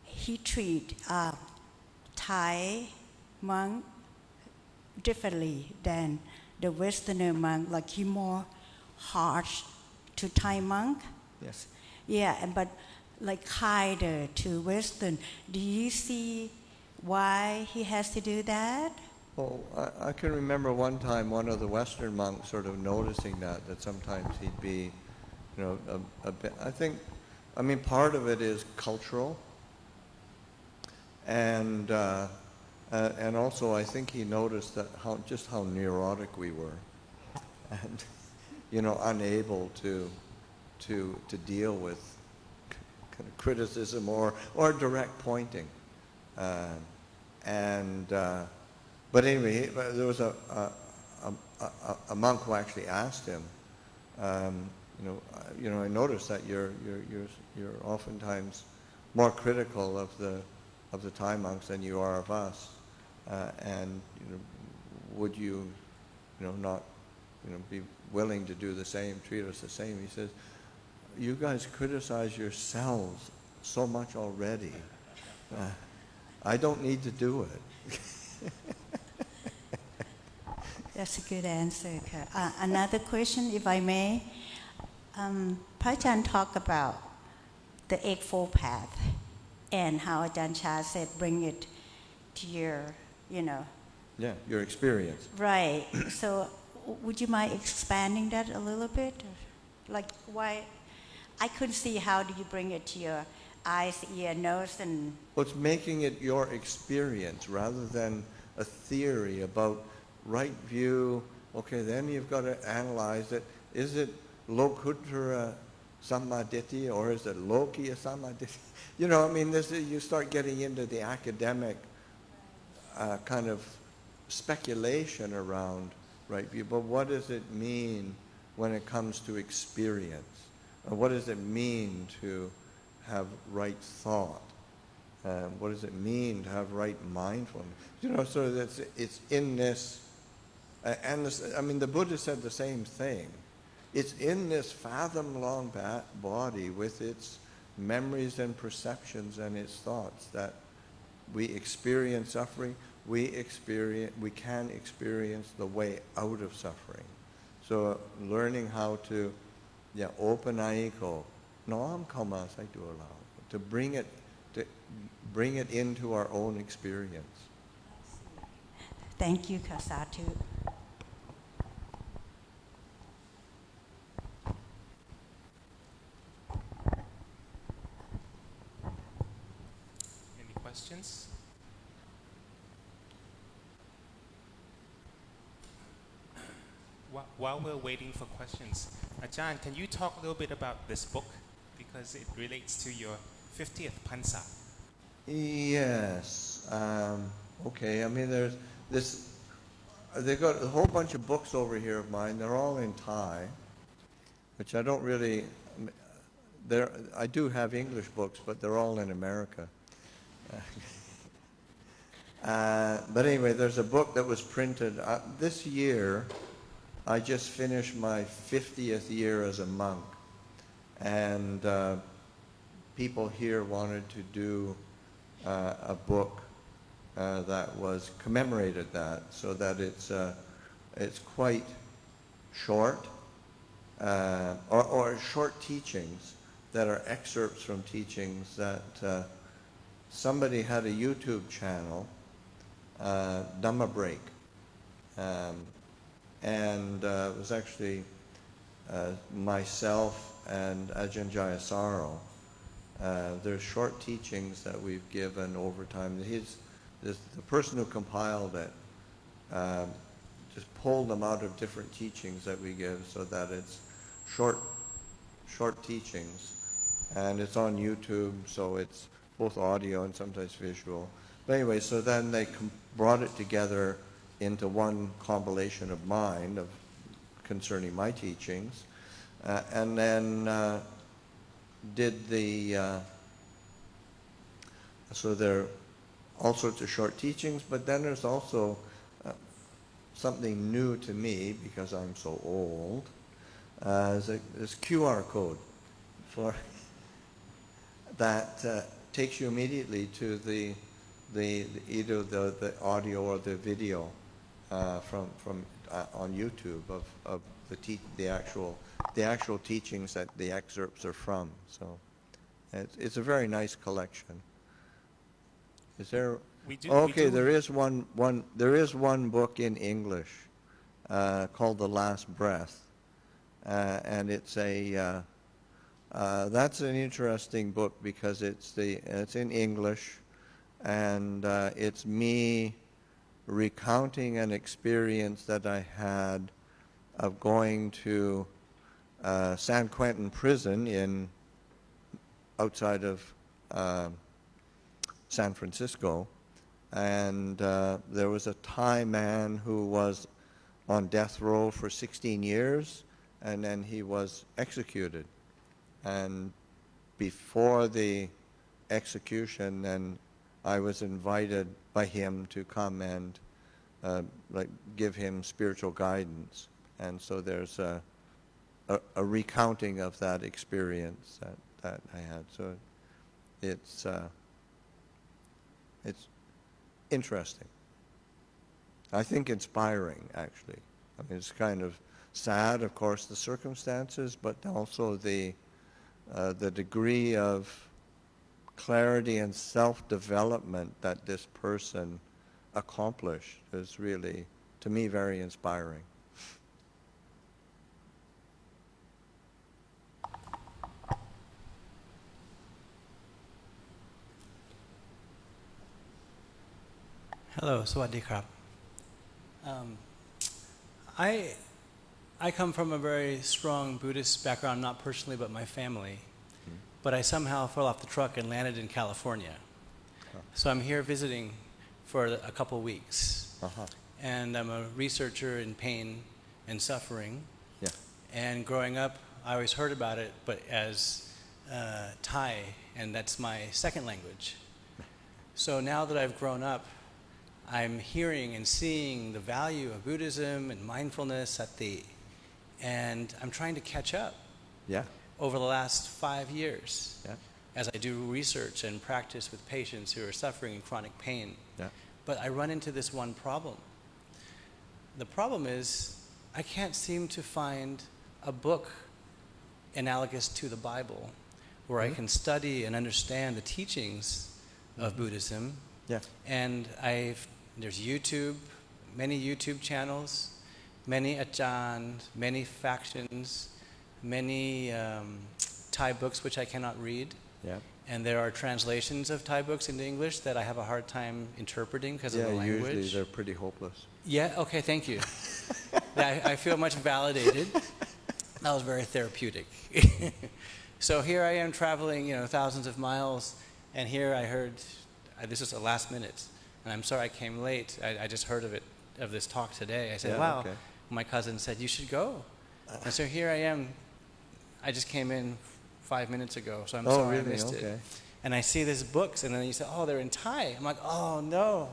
he treat Thai monk differently than the Westerner monk, like he more harsh to Thai monk. Yes. Yeah, but like kinder to Western. Do you see why he has to do that? Well, I can remember one time one of the Western monks sort of noticing that sometimes he'd be, a bit, I mean, part of it is cultural. And also I think he noticed that just how neurotic we were. And, unable to deal with kind of criticism or direct pointing. But anyway, there was a monk who actually asked him, I noticed that you're oftentimes more critical of the Thai monks than you are of us, and would you, not, be willing to do the same, treat us the same? He says, you guys criticize yourselves so much already. I don't need to do it. That's a good answer. Another question, if I may. Ajahn talked about the Eightfold Path and how Ajahn Chah said bring it to your, Yeah, your experience. Right. So would you mind expanding that a little bit? Like why? I couldn't see how do you bring it to your eyes, ear, nose, and... Well, it's making it your experience rather than a theory about right view. Okay, then you've got to analyze it. Is it Lokuttara Sammaditthi or is it Lokiya Sammaditthi? You start getting into the academic kind of speculation around right view. But what does it mean when it comes to experience? What does it mean to have right thought? What does it mean to have right mindfulness? So it's in this, and this, the Buddha said the same thing. It's in this fathom-long body with its memories and perceptions and its thoughts that we experience suffering. We can experience the way out of suffering. So learning how to, open aiko, noam kama saitu allow, to bring it into our own experience. Thank you, Kasatu. Any questions? While we're waiting for questions, Ajahn, can you talk a little bit about this book? Because it relates to your 50th Pansa. Yes. Okay. There's this. They've got a whole bunch of books over here of mine. They're all in Thai, which I don't really. I do have English books, but they're all in America. But anyway, there's a book that was printed this year. I just finished my 50th year as a monk, and people here wanted to do a book that was commemorated that, so that it's quite short, or short teachings that are excerpts from teachings that somebody had a YouTube channel, Dhamma Break, and it was actually myself and Ajahn Jayasaro. There's short teachings that we've given over time. The person who compiled it just pulled them out of different teachings that we give, so that it's short teachings and it's on YouTube, so it's both audio and sometimes visual. But anyway, so then they brought it together into one compilation of mine concerning my teachings, and then did the, so there are all sorts of short teachings, but then there's also something new to me, because I'm so old, this QR code for that takes you immediately to either the audio or the video from on YouTube of the actual teachings that the excerpts are from. So it's a very nice collection. Is there? Okay, there is one book in English called The Last Breath, and it's that's an interesting book because it's in English, and it's me recounting an experience that I had of going to San Quentin prison outside of San Francisco, and there was a Thai man who was on death row for 16 years, and then he was executed. And before the execution, then I was invited by him to come and give him spiritual guidance. And so there's a recounting of that experience that I had. So it's interesting. I think inspiring, actually. I mean, it's kind of sad, of course, the circumstances, but also the degree of clarity and self-development that this person accomplished is really, to me, very inspiring. Hello, Sawadee Krap. I come from a very strong Buddhist background, not personally, but my family. But I somehow fell off the truck and landed in California. So I'm here visiting for a couple weeks. And I'm a researcher in pain and suffering. Yeah. And growing up, I always heard about it, but as Thai, and that's my second language. So now that I've grown up, I'm hearing and seeing the value of Buddhism and mindfulness and I'm trying to catch up. Yeah. Over the last 5 years, Yeah. as I do research and practice with patients who are suffering in chronic pain. Yeah. But I run into this one problem. The problem is I can't seem to find a book analogous to the Bible where I can study and understand the teachings of Buddhism. Yeah. And there's YouTube, many YouTube channels, many Ajahn, many factions, many Thai books which I cannot read. Yeah. And there are translations of Thai books into English that I have a hard time interpreting because of the language. Usually they're pretty hopeless. Yeah, okay, thank you. I feel much validated. That was very therapeutic. So here I am traveling, thousands of miles, and here I heard, this is the last minute, and I'm sorry I came late. I just heard of this talk today. I said, wow. Okay. My cousin said, you should go. And so here I am. I just came in 5 minutes ago, so I'm sorry really? I missed it. And I see these books, and then you say, oh, they're in Thai. I'm like, oh, no.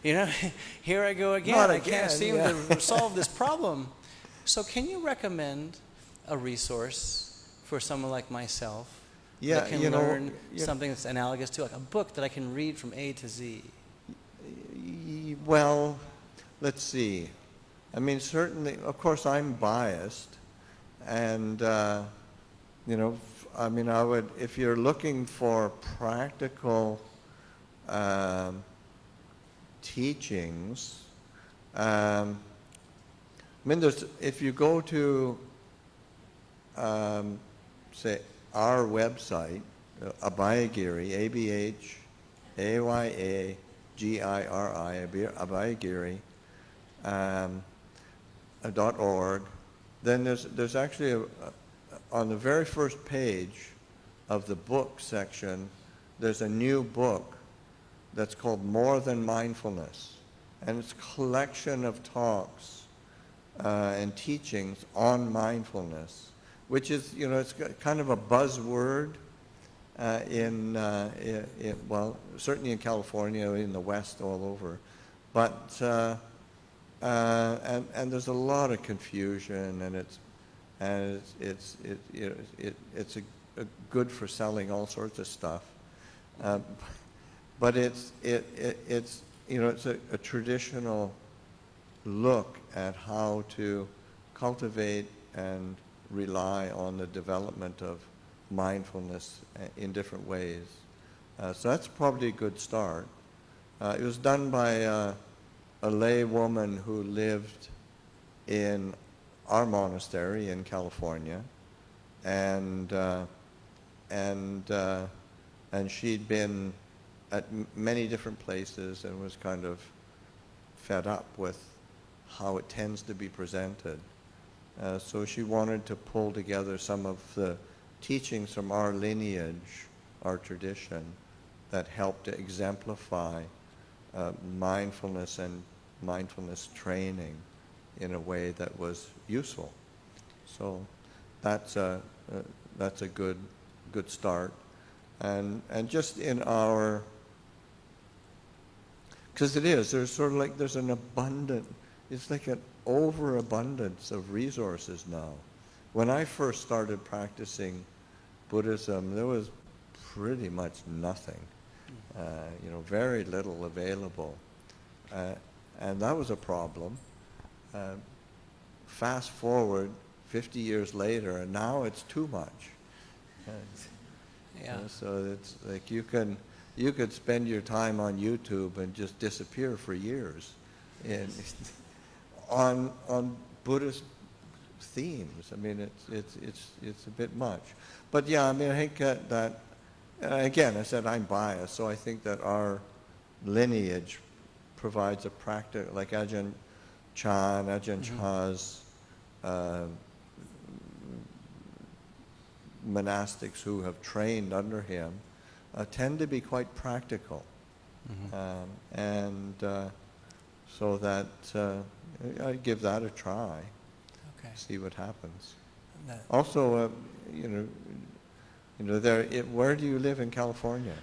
Here I go again. Not I again, can't seem to solve this problem. So can you recommend a resource for someone like myself that can learn something that's analogous to, like a book that I can read from A to Z? Well, let's see. I mean, certainly, of course, I'm biased, and I mean, I would, if you're looking for practical teachings, I mean, if you go to, say, our website, Abhayagiri, ABHAYAGIRI, Abhayagiri, .org, then there's actually on the very first page, of the book section, there's a new book that's called More Than Mindfulness. And it's a collection of talks and teachings on mindfulness, which is, it's kind of a buzzword well, certainly in California, in the West, all over. But, and there's a lot of confusion, and it's good for selling all sorts of stuff. But it's a traditional look at how to cultivate and rely on the development of mindfulness in different ways. So that's probably a good start. It was done by a lay woman who lived in our monastery in California, and she'd been at many different places and was kind of fed up with how it tends to be presented. So she wanted to pull together some of the teachings from our lineage, our tradition, that help to exemplify mindfulness and mindfulness training in a way that was useful. So that's a good start. And just in our, because there's sort of like, there's an abundant, it's like an overabundance of resources now. When I first started practicing Buddhism, there was pretty much nothing, very little available. And that was a problem. Fast forward 50 years later, and now it's too much. Yeah. So it's like you could spend your time on YouTube and just disappear for years on Buddhist themes. I mean, it's a bit much. But yeah, I mean, I think that again, I said I'm biased, so I think that our lineage provides a practice, like Ajahn Chah and Ajahn Chah's monastics who have trained under him tend to be quite practical. So that I'd give that a try. Okay. See what happens. That- Also, where do you live in California?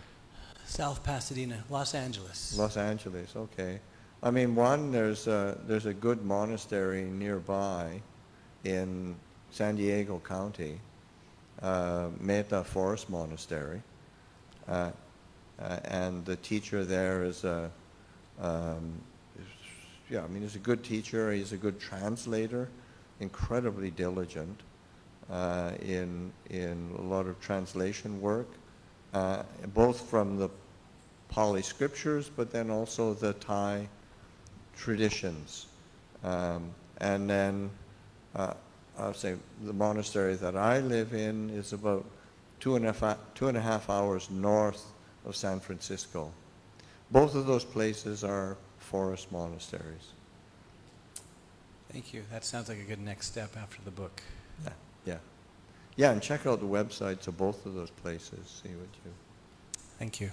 South Pasadena, Los Angeles. Los Angeles, okay. I mean, there's a good monastery nearby in San Diego County, Meta Forest Monastery, and the teacher there is he's a good teacher. He's a good translator, incredibly diligent in a lot of translation work, both from the Pali scriptures, but then also the Thai traditions. And then I'll say the monastery that I live in is about 2.5 hours north of San Francisco. Both of those places are forest monasteries. Thank you. That sounds like a good next step after the book. Yeah, and check out the websites of both of those places. See what you... Thank you.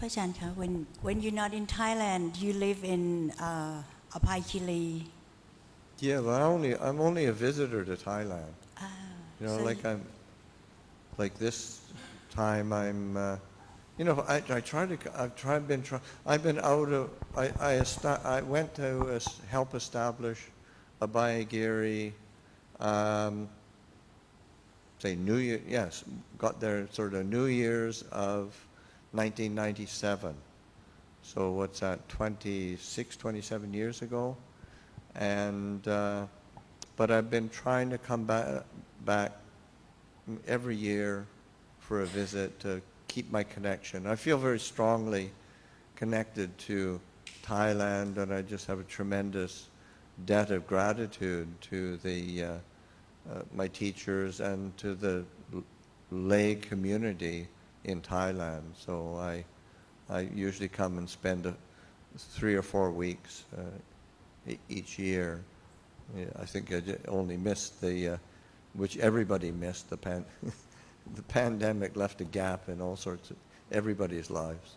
Ajahn, when you're not in Thailand, you live in Apaichili. Yeah, well, I'm only a visitor to Thailand. Like this time I'm, I went to help establish a Bayagiri, got there sort of New Year's of 1997. So what's that, 27 years ago? And, but I've been trying to come back every year for a visit to keep my connection. I feel very strongly connected to Thailand, and I just have a tremendous debt of gratitude to my teachers and to the lay community in Thailand. So I usually come and spend 3 or 4 weeks each year. Yeah, I think I only missed which everybody missed, the pandemic left a gap in all sorts of everybody's lives.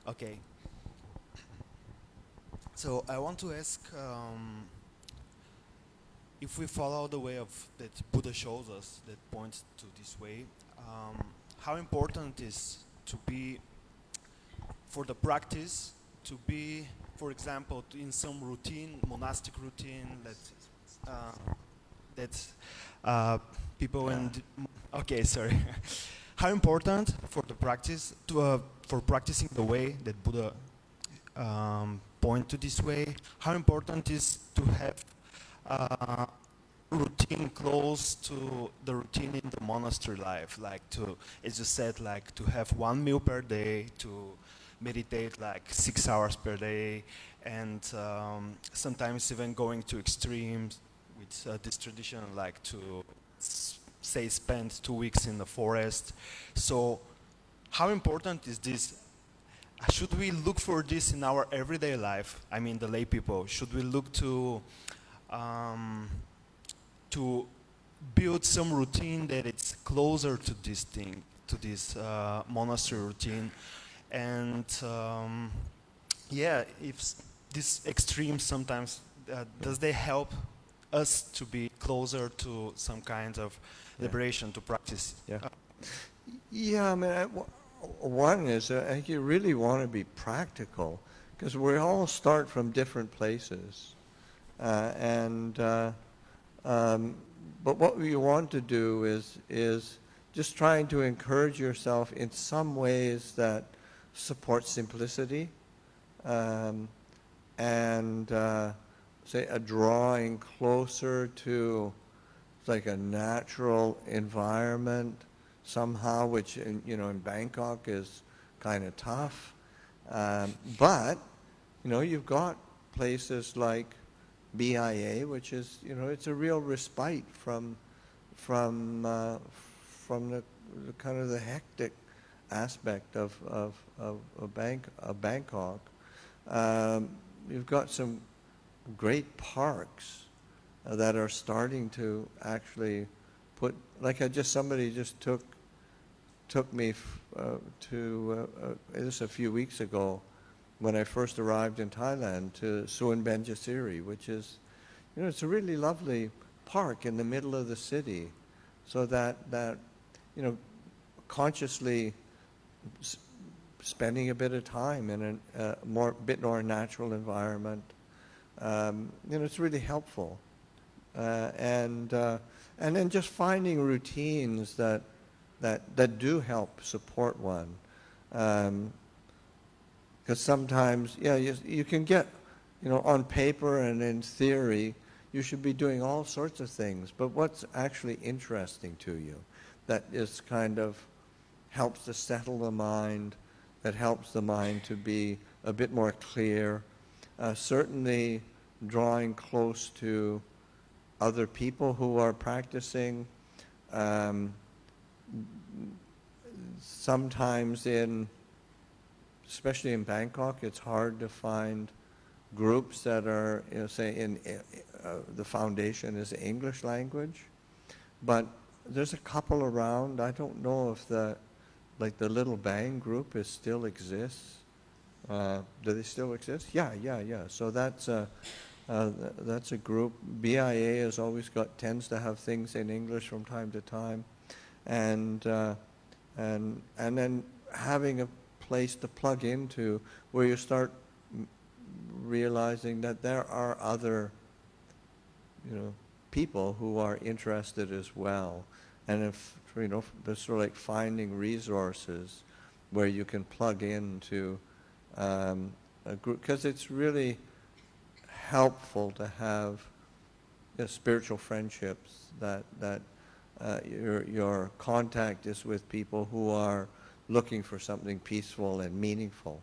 Okay. So I want to ask, if we follow the way of that Buddha shows us, that points to this way, how important is to be for the practice to be, for example, in some routine, monastic routine that people okay, sorry. How important for the practice for practicing the way that Buddha point to this way? How important is to have routine close to the routine in the monastery life, like to, as you said, like to have 1 meal per day, to meditate like 6 hours per day, and sometimes even going to extremes with this tradition, like to say spend 2 weeks in the forest. So how important is this? Should we look for this in our everyday life? I mean, the lay people. Should we look to build some routine that it's closer to this thing, to this monastery routine? And yeah, if this extreme sometimes, does they help us to be closer to some kind of liberation, to practice? Yeah, I mean, one is I think you really want to be practical, because we all start from different places, but what you want to do is just trying to encourage yourself in some ways that support simplicity, say a drawing closer to like a natural environment somehow, which in Bangkok is kind of tough, but you've got places like BIA, which is it's a real respite from the kind of the hectic aspect of Bangkok. You've got some great parks that are starting to actually put, like somebody just took me to this a few weeks ago when I first arrived in Thailand, to Suan Benjasiri, which is it's a really lovely park in the middle of the city, so that consciously spending a bit of time in a bit more natural environment, it's really helpful, and then just finding routines that do help support one, because sometimes you can get on paper and in theory you should be doing all sorts of things, but what's actually interesting to you that is kind of helps to settle the mind, that helps the mind to be a bit more clear, certainly drawing close to other people who are practicing. Sometimes especially in Bangkok, it's hard to find groups that are, say in the foundation is English language, but there's a couple around. I don't know if the Little Bang group still exists. Do they still exist? Yeah. So that's a group. BIA tends to have things in English from time to time, and then having a place to plug into where you start realizing that there are other people who are interested as well, and if there's sort of like finding resources where you can plug into a group, because it's really helpful to have spiritual friendships, that your contact is with people who are looking for something peaceful and meaningful.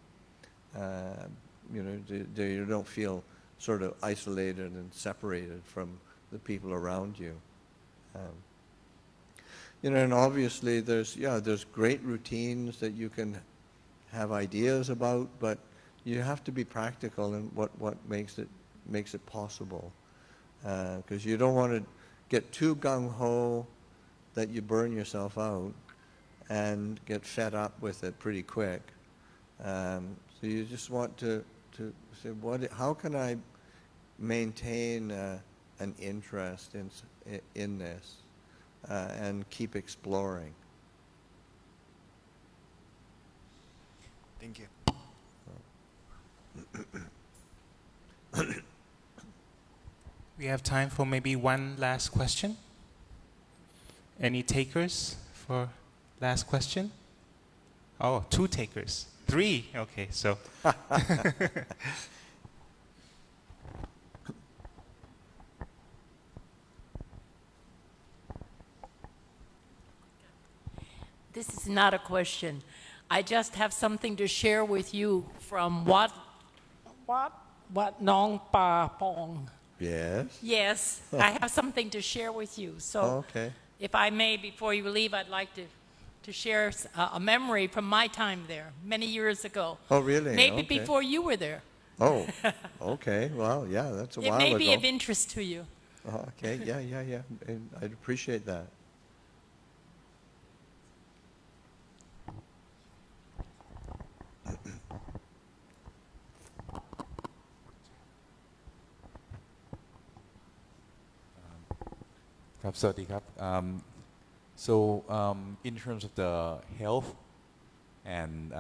you don't feel sort of isolated and separated from the people around you. And obviously there's great routines that you can have ideas about, but you have to be practical in what makes it possible. Because you don't want to get too gung-ho that you burn yourself out and get fed up with it pretty quick. So you just want to say, how can I maintain an interest in this and keep exploring? Thank you. We have time for maybe one last question. Any takers for last question? Oh, 2 takers. 3. Okay, so. This is not a question. I just have something to share with you from what Nong Pa Pong. Yes? Yes, I have something to share with you. So Okay. if I may, before you leave, I'd like to share a memory from my time there many years ago. Oh, really? Maybe Okay. before you were there. Oh, okay. Well, yeah, that's a It while may ago. be of interest to you. Okay, yeah. And I'd appreciate that. So in terms of the health and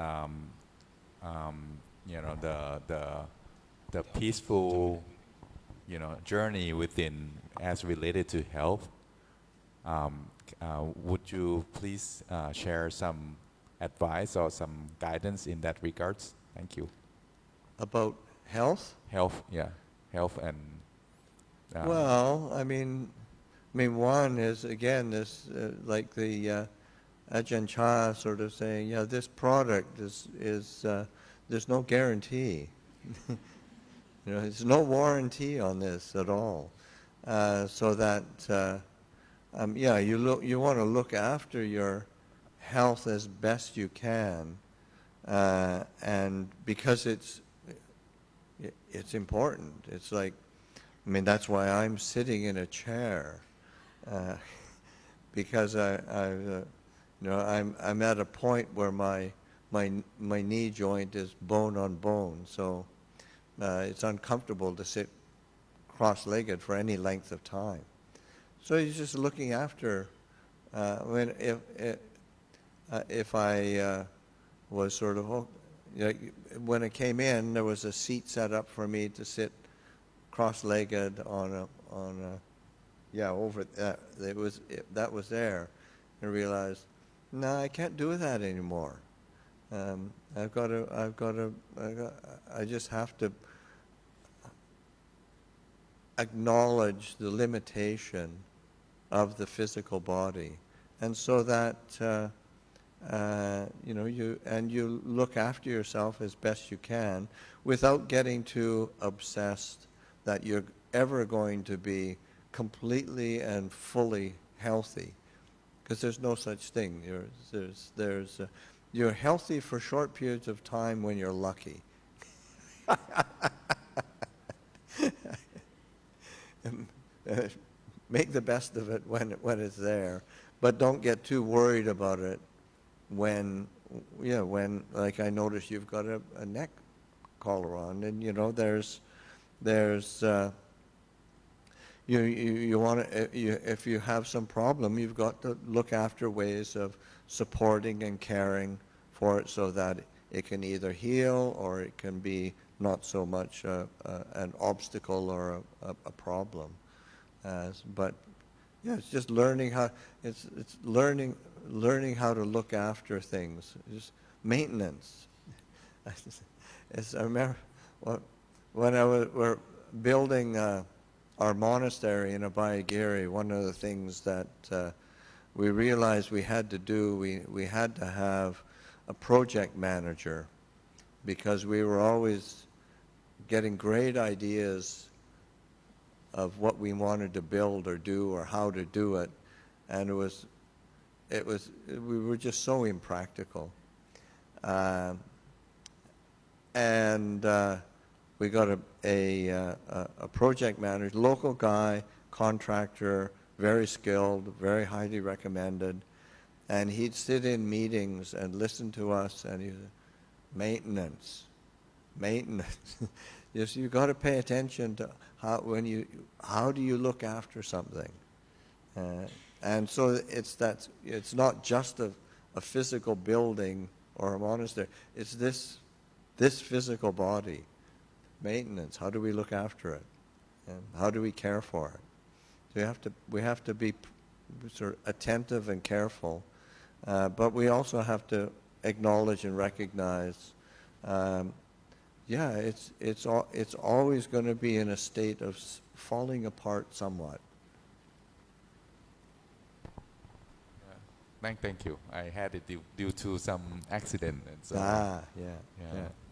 the peaceful journey within as related to health, would you please share some advice or some guidance in that regards? Thank you. About health? Health and Well, I mean, one is, again, this, like the Ajahn Chah sort of saying, this product is there's no guarantee. There's no warranty on this at all. So that, you want to look after your health as best you can, and because it's important. It's like, that's why I'm sitting in a chair, because I'm at a point where my knee joint is bone on bone, so it's uncomfortable to sit cross-legged for any length of time. So he's just looking after. If I was sort of, when I came in, there was a seat set up for me to sit cross-legged on a over that. That was there. I realized, no, I can't do that anymore. I just have to acknowledge the limitation of the physical body, and so that you look after yourself as best you can without getting too obsessed that you're ever going to be completely and fully healthy, because there's no such thing. You're healthy for short periods of time when you're lucky. Make the best of it when it's there, but don't get too worried about it when like I notice you've got a neck collar on, and you want to, if you have some problem, you've got to look after ways of supporting and caring for it so that it can either heal or it can be not so much an obstacle or a problem. But it's just learning how it's learning how to look after things. Just maintenance. I remember when we're building our monastery in Abhayagiri, one of the things that we realized we had to do, we had to have a project manager because we were always getting great ideas of what we wanted to build or do or how to do it, and we were just so impractical. We got a project manager, local guy, contractor, very skilled, very highly recommended, and he'd sit in meetings and listen to us, and he said, maintenance. Yes, you got to pay attention to how do you look after something, and so it's not just a physical building or a monastery. It's this physical body, maintenance. How do we look after it, and how do we care for it? So we have to be sort of attentive and careful, but we also have to acknowledge and recognize. It's always going to be in a state of falling apart somewhat. Thank you. I had it due to some accident. And so,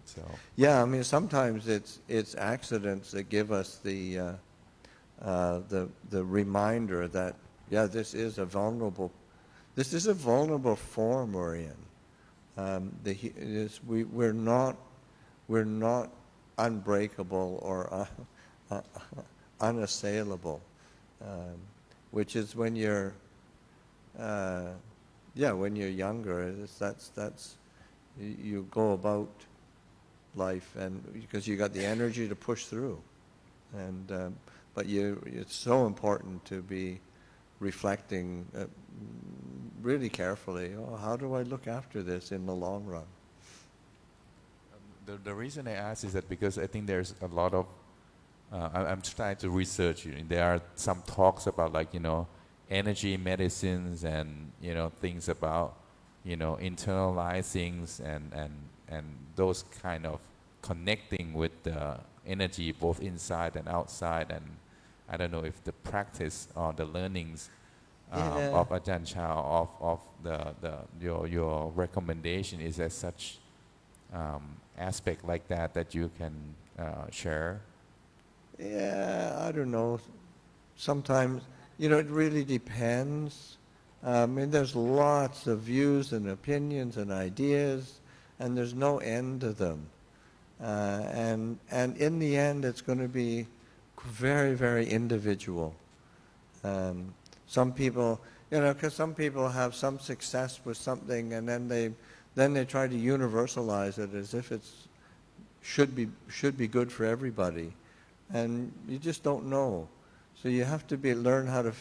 So. Yeah, I mean, sometimes it's accidents that give us the reminder that this is a vulnerable form we're in. We're not unbreakable or unassailable, which is when you're younger. You go about life, and because you got the energy to push through, and but it's so important to be reflecting really carefully. Oh, how do I look after this in the long run? The reason I ask is that because I think there's a lot of I'm trying to research. There are some talks about energy medicines and things about internalizing and those kind of connecting with the energy both inside and outside. And I don't know if the practice or the learnings of Ajahn Chah of your recommendation is as such aspect like that you can share. Yeah, I don't know. Sometimes, it really depends. I mean, there's lots of views and opinions and ideas, and there's no end to them. And in the end, it's going to be very, very individual. Some people, because some people have some success with something, and then they try to universalize it as if it's should be good for everybody, and you just don't know. So you have to learn how to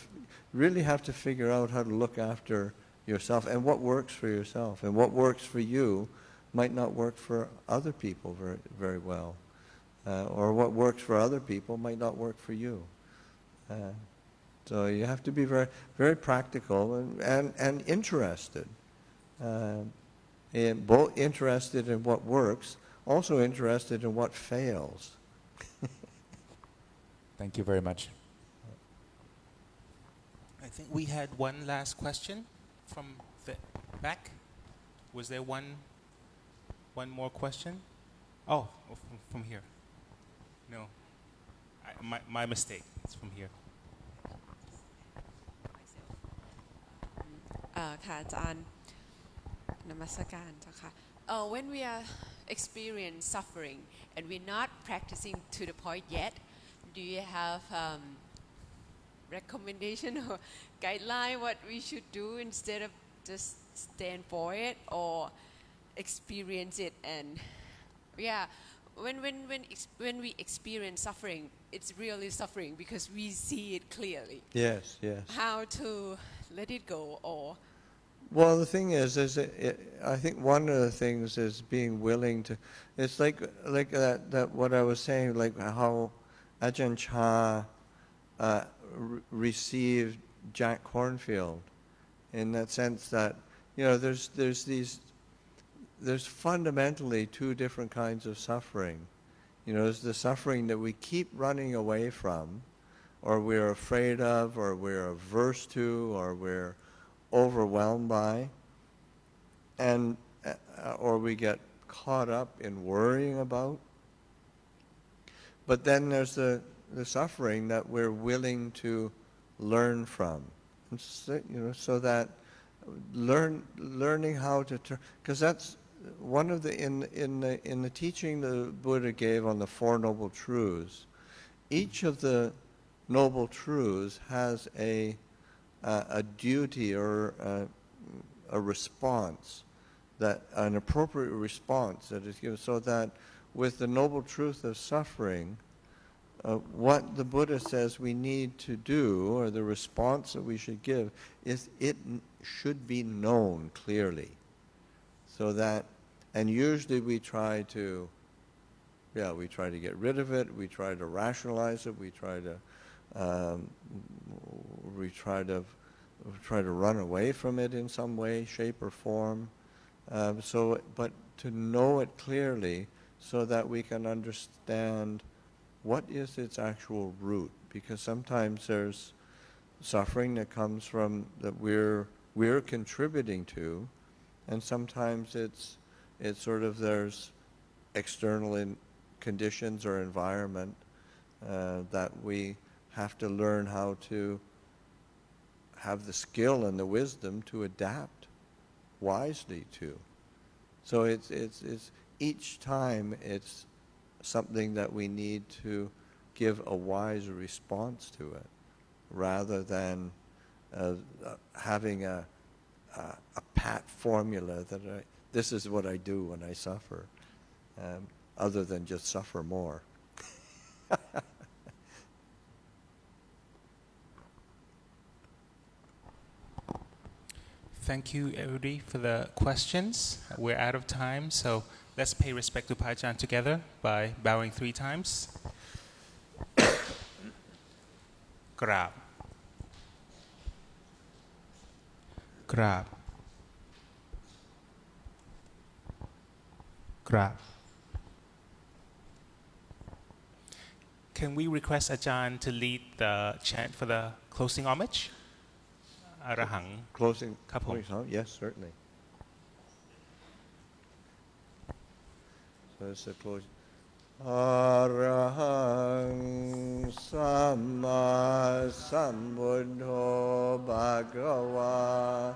really have to figure out how to look after yourself and what works for yourself, and what works for you might not work for other people very, very well, or what works for other people might not work for you. So you have to be very, very practical and interested. Both interested in what works, also interested in what fails. Thank you very much. I think we had one last question from the back. Was there one more question? Oh, from here. No, my mistake. It's from here. ค่ะอาจารย์นมัสการเจ้าค่ะ when we are experience suffering and we're not practicing to the point yet, do you have recommendation or guideline what we should do instead of just stand for it or experience it? And when we experience suffering, it's really suffering because we see it clearly. Yes. How to let it go? Or well, the thing is I think one of the things is being willing to. It's like that what I was saying, like how Ajahn Chah received Jack Cornfield, in that sense that there's fundamentally two different kinds of suffering. There's the suffering that we keep running away from, or we're afraid of, or we're averse to, or we're overwhelmed by, and or we get caught up in worrying about. But then there's the suffering that we're willing to learn from. And so that learning how to turn, because that's one of the in the teaching the Buddha gave on the Four Noble Truths. Each of the Noble Truths has a duty or a response, that an appropriate response that is given, so that with the noble truth of suffering, what the Buddha says we need to do, or the response that we should give, is it should be known clearly. So that, and usually we try to get rid of it, we try to rationalize it, we try to run away from it in some way, shape or form. But to know it clearly so that we can understand what is its actual root. Because sometimes there's suffering that comes from that we're contributing to, and sometimes it's sort of there's external conditions or environment that we have to learn how to have the skill and the wisdom to adapt wisely to. So it's each time it's something that we need to give a wise response to it, rather than having a pat formula that this is what I do when I suffer, other than just suffer more. Thank you, everybody, for the questions. We're out of time, so let's pay respect to Ajahn together by bowing 3 times. Grab. Grab. Grab. Can we request Ajahn to lead the chant for the closing homage? Arahang. Closing. Couple. Yes, certainly. So it's a closing. Arahang Samma Sambuddho Bhagava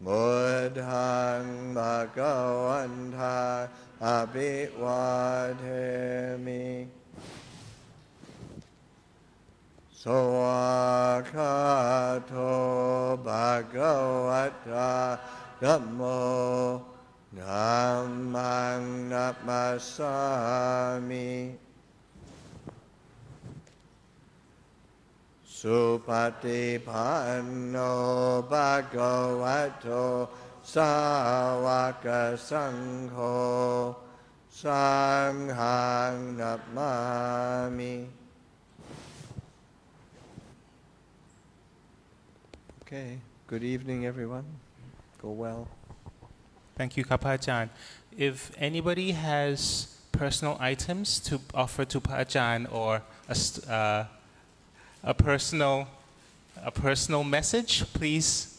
Buddhang Bhagavanta Abhivadhemi Soakato Bhagavata Dhammo Dhammang Namasami Supatipanno Bhagavato Sāvaka Sangho Sanghang Namami. Okay, good evening everyone. Go well. Thank you, Ajahn. If anybody has personal items to offer to Ajahn, or a personal message, please